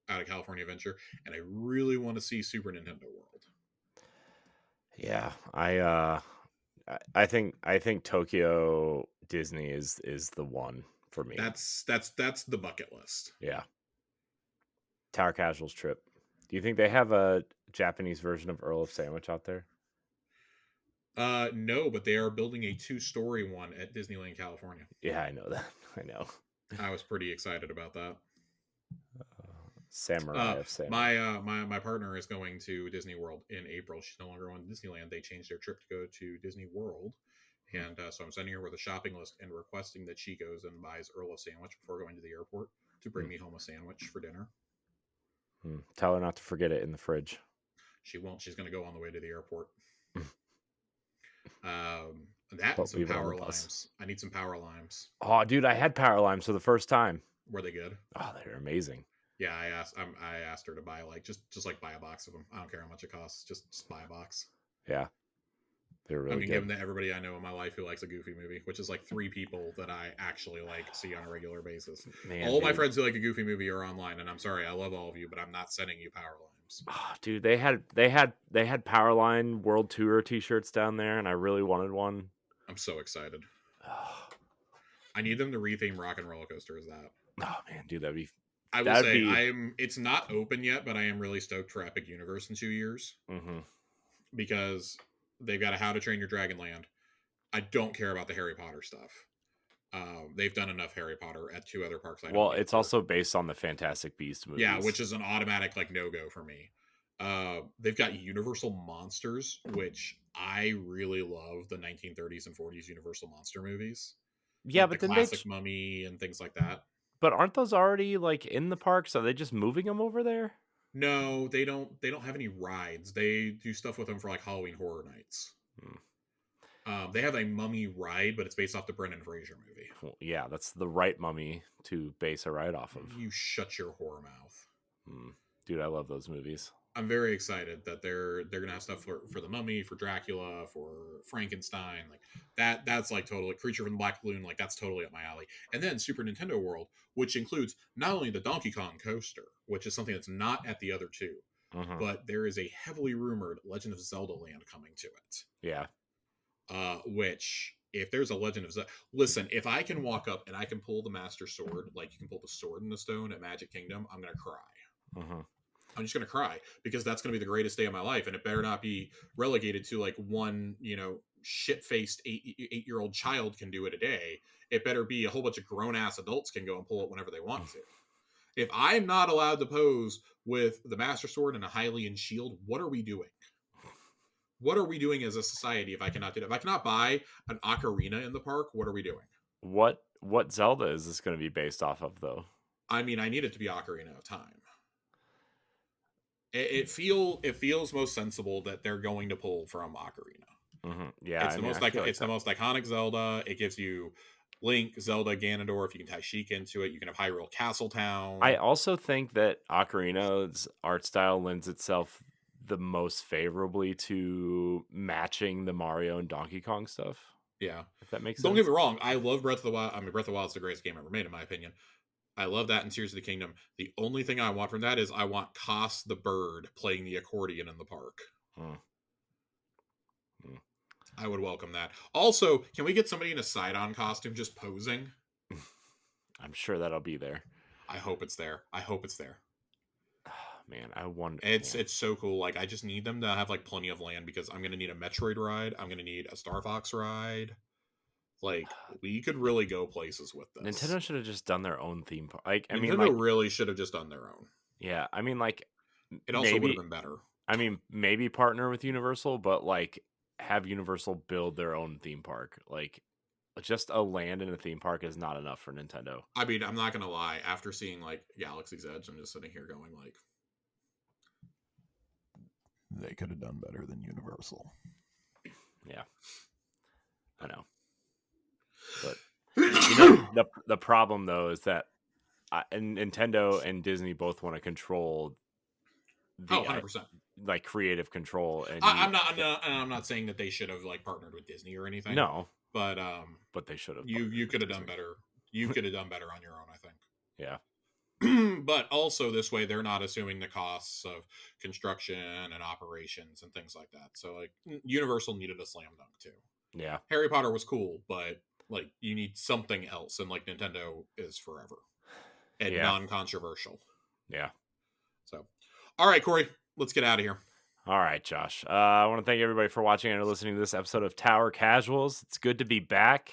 out of California Adventure, and I really want to see Super Nintendo World. Yeah, I think Tokyo Disney is the one for me. That's the bucket list. Yeah. Tower Casual's trip. Do you think they have a Japanese version of Earl of Sandwich out there? No, but they are building a 2-story one at Disneyland, California. Yeah, I know that. I know. I was pretty excited about that. Samurai of Sandwich. My partner is going to Disney World in April. She's no longer going to Disneyland. They changed their trip to go to Disney World. And so I'm sending her with a shopping list and requesting that she goes and buys Earl of Sandwich before going to the airport to bring me home a sandwich for dinner. Tell her not to forget it in the fridge. She won't. She's going to go on the way to the airport. That and some power limes. I need some power limes. Oh, dude, I had power limes for the first time. Were they good? Oh, they're amazing. Yeah, I asked her to buy, like, just like buy a box of them. I don't care how much it costs. Just buy a box. Yeah. They're really good. Given that everybody I know in my life who likes a Goofy movie, which is like 3 people that I actually like see on a regular basis. Man, All my dude. friends who like a Goofy movie are online, and I'm sorry, I love all of you, but I'm not sending you power limes. Oh, dude, they had Powerline World Tour T-shirts down there, and I really wanted one. I'm so excited. I need them to retheme Rock and Roller Coaster as that. Oh man, dude, that'd be. I will say it's not open yet, but I am really stoked for Epic Universe in 2 years because they've got a How to Train Your Dragon Land. I don't care about the Harry Potter stuff. They've done enough Harry Potter at 2 other parks. Well, it's also based on the Fantastic Beasts movies. Yeah, which is an automatic like no-go for me. They've got Universal Monsters, which I really love the 1930s and 40s Universal Monster movies. Yeah, like but the then classic Mummy and things like that. But aren't those already like in the parks? Are they just moving them over there? No, they don't. They don't have any rides. They do stuff with them for like Halloween Horror Nights. They have a Mummy ride, but it's based off the Brendan Fraser movie. Well, yeah, that's the right Mummy to base a ride off of. You shut your whore mouth, dude. I love those movies. I'm very excited that they're gonna have stuff for the Mummy, for Dracula, for Frankenstein, like that. That's like totally Creature from the Black Lagoon, like that's totally up my alley. And then Super Nintendo World, which includes not only the Donkey Kong coaster, which is something that's not at the other 2, but there is a heavily rumored Legend of Zelda land coming to it. Yeah. Which if there's a Legend of Zelda, listen, if I can walk up and I can pull the Master Sword, like you can pull the Sword in the Stone at Magic Kingdom, I'm gonna cry. I'm just going to cry because that's going to be the greatest day of my life. And it better not be relegated to like one, shit-faced 8-year-old child can do it a day. It better be a whole bunch of grown-ass adults can go and pull it whenever they want to. If I'm not allowed to pose with the Master Sword and a Hylian shield, what are we doing? What are we doing as a society if I cannot do that? If I cannot buy an ocarina in the park, what are we doing? What Zelda is this going to be based off of, though? I mean, I need it to be Ocarina of Time. It feels most sensible that they're going to pull from Ocarina. Yeah, it's the most iconic Zelda. It gives you Link, Zelda, Ganondorf. You can tie Sheik into it. You can have Hyrule Castletown. I also think that Ocarina's art style lends itself the most favorably to matching the Mario and Donkey Kong stuff. Yeah, if that makes sense. Don't get me wrong. I love Breath of the Wild. I mean, Breath of the Wild is the greatest game ever made, in my opinion. I love that in Tears of the Kingdom. The only thing I want from that is I want Koss the bird playing the accordion in the park. I would welcome that. Also, can we get somebody in a Sidon costume just posing? I'm sure that'll be there. I hope it's there. Man, I wonder. It's so cool. Like, I just need them to have like plenty of land because I'm gonna need a Metroid ride. I'm gonna need a Star Fox ride. Like, we could really go places with this. Nintendo should have just done their own theme park. Nintendo really should have just done their own. Yeah, I mean, like, it also would have been better. I mean, maybe partner with Universal, but like have Universal build their own theme park. Like, just a land in a theme park is not enough for Nintendo. I mean, I'm not gonna lie. After seeing like Galaxy's Edge, I'm just sitting here going like, they could have done better than Universal. Yeah, I know. But the problem though is that Nintendo and Disney both want to control the 100%. Like creative control. And I'm not saying that they should have like partnered with Disney or anything. No, but they should have. You could have done better. You could have done better on your own, I think. Yeah. But also this way they're not assuming the costs of construction and operations and things like that. So like Universal needed a slam dunk too. Yeah. Harry Potter was cool, but like you need something else, and like Nintendo is forever and non-controversial. Yeah. So, all right, Corey, let's get out of here. All right, Josh. I want to thank everybody for watching and listening to this episode of Tower Casuals. It's good to be back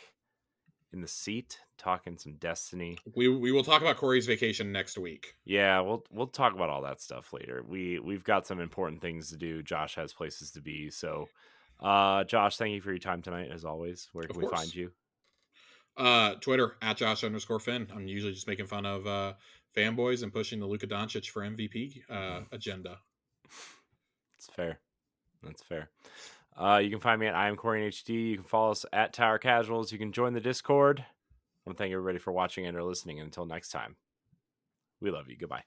in the seat talking some Destiny. We will talk about Corey's vacation next week. Yeah, we'll talk about all that stuff later. We've got some important things to do. Josh has places to be. So, Josh, thank you for your time tonight, as always. Where can we find you? Twitter @Josh_Finn. I'm usually just making fun of fanboys and pushing the Luka Doncic for MVP agenda. That's fair. You can find me at I am Corey HD. You can follow us at Tower Casuals. You can join the Discord. I want to thank everybody for watching and or listening. And until next time, we love you. Goodbye.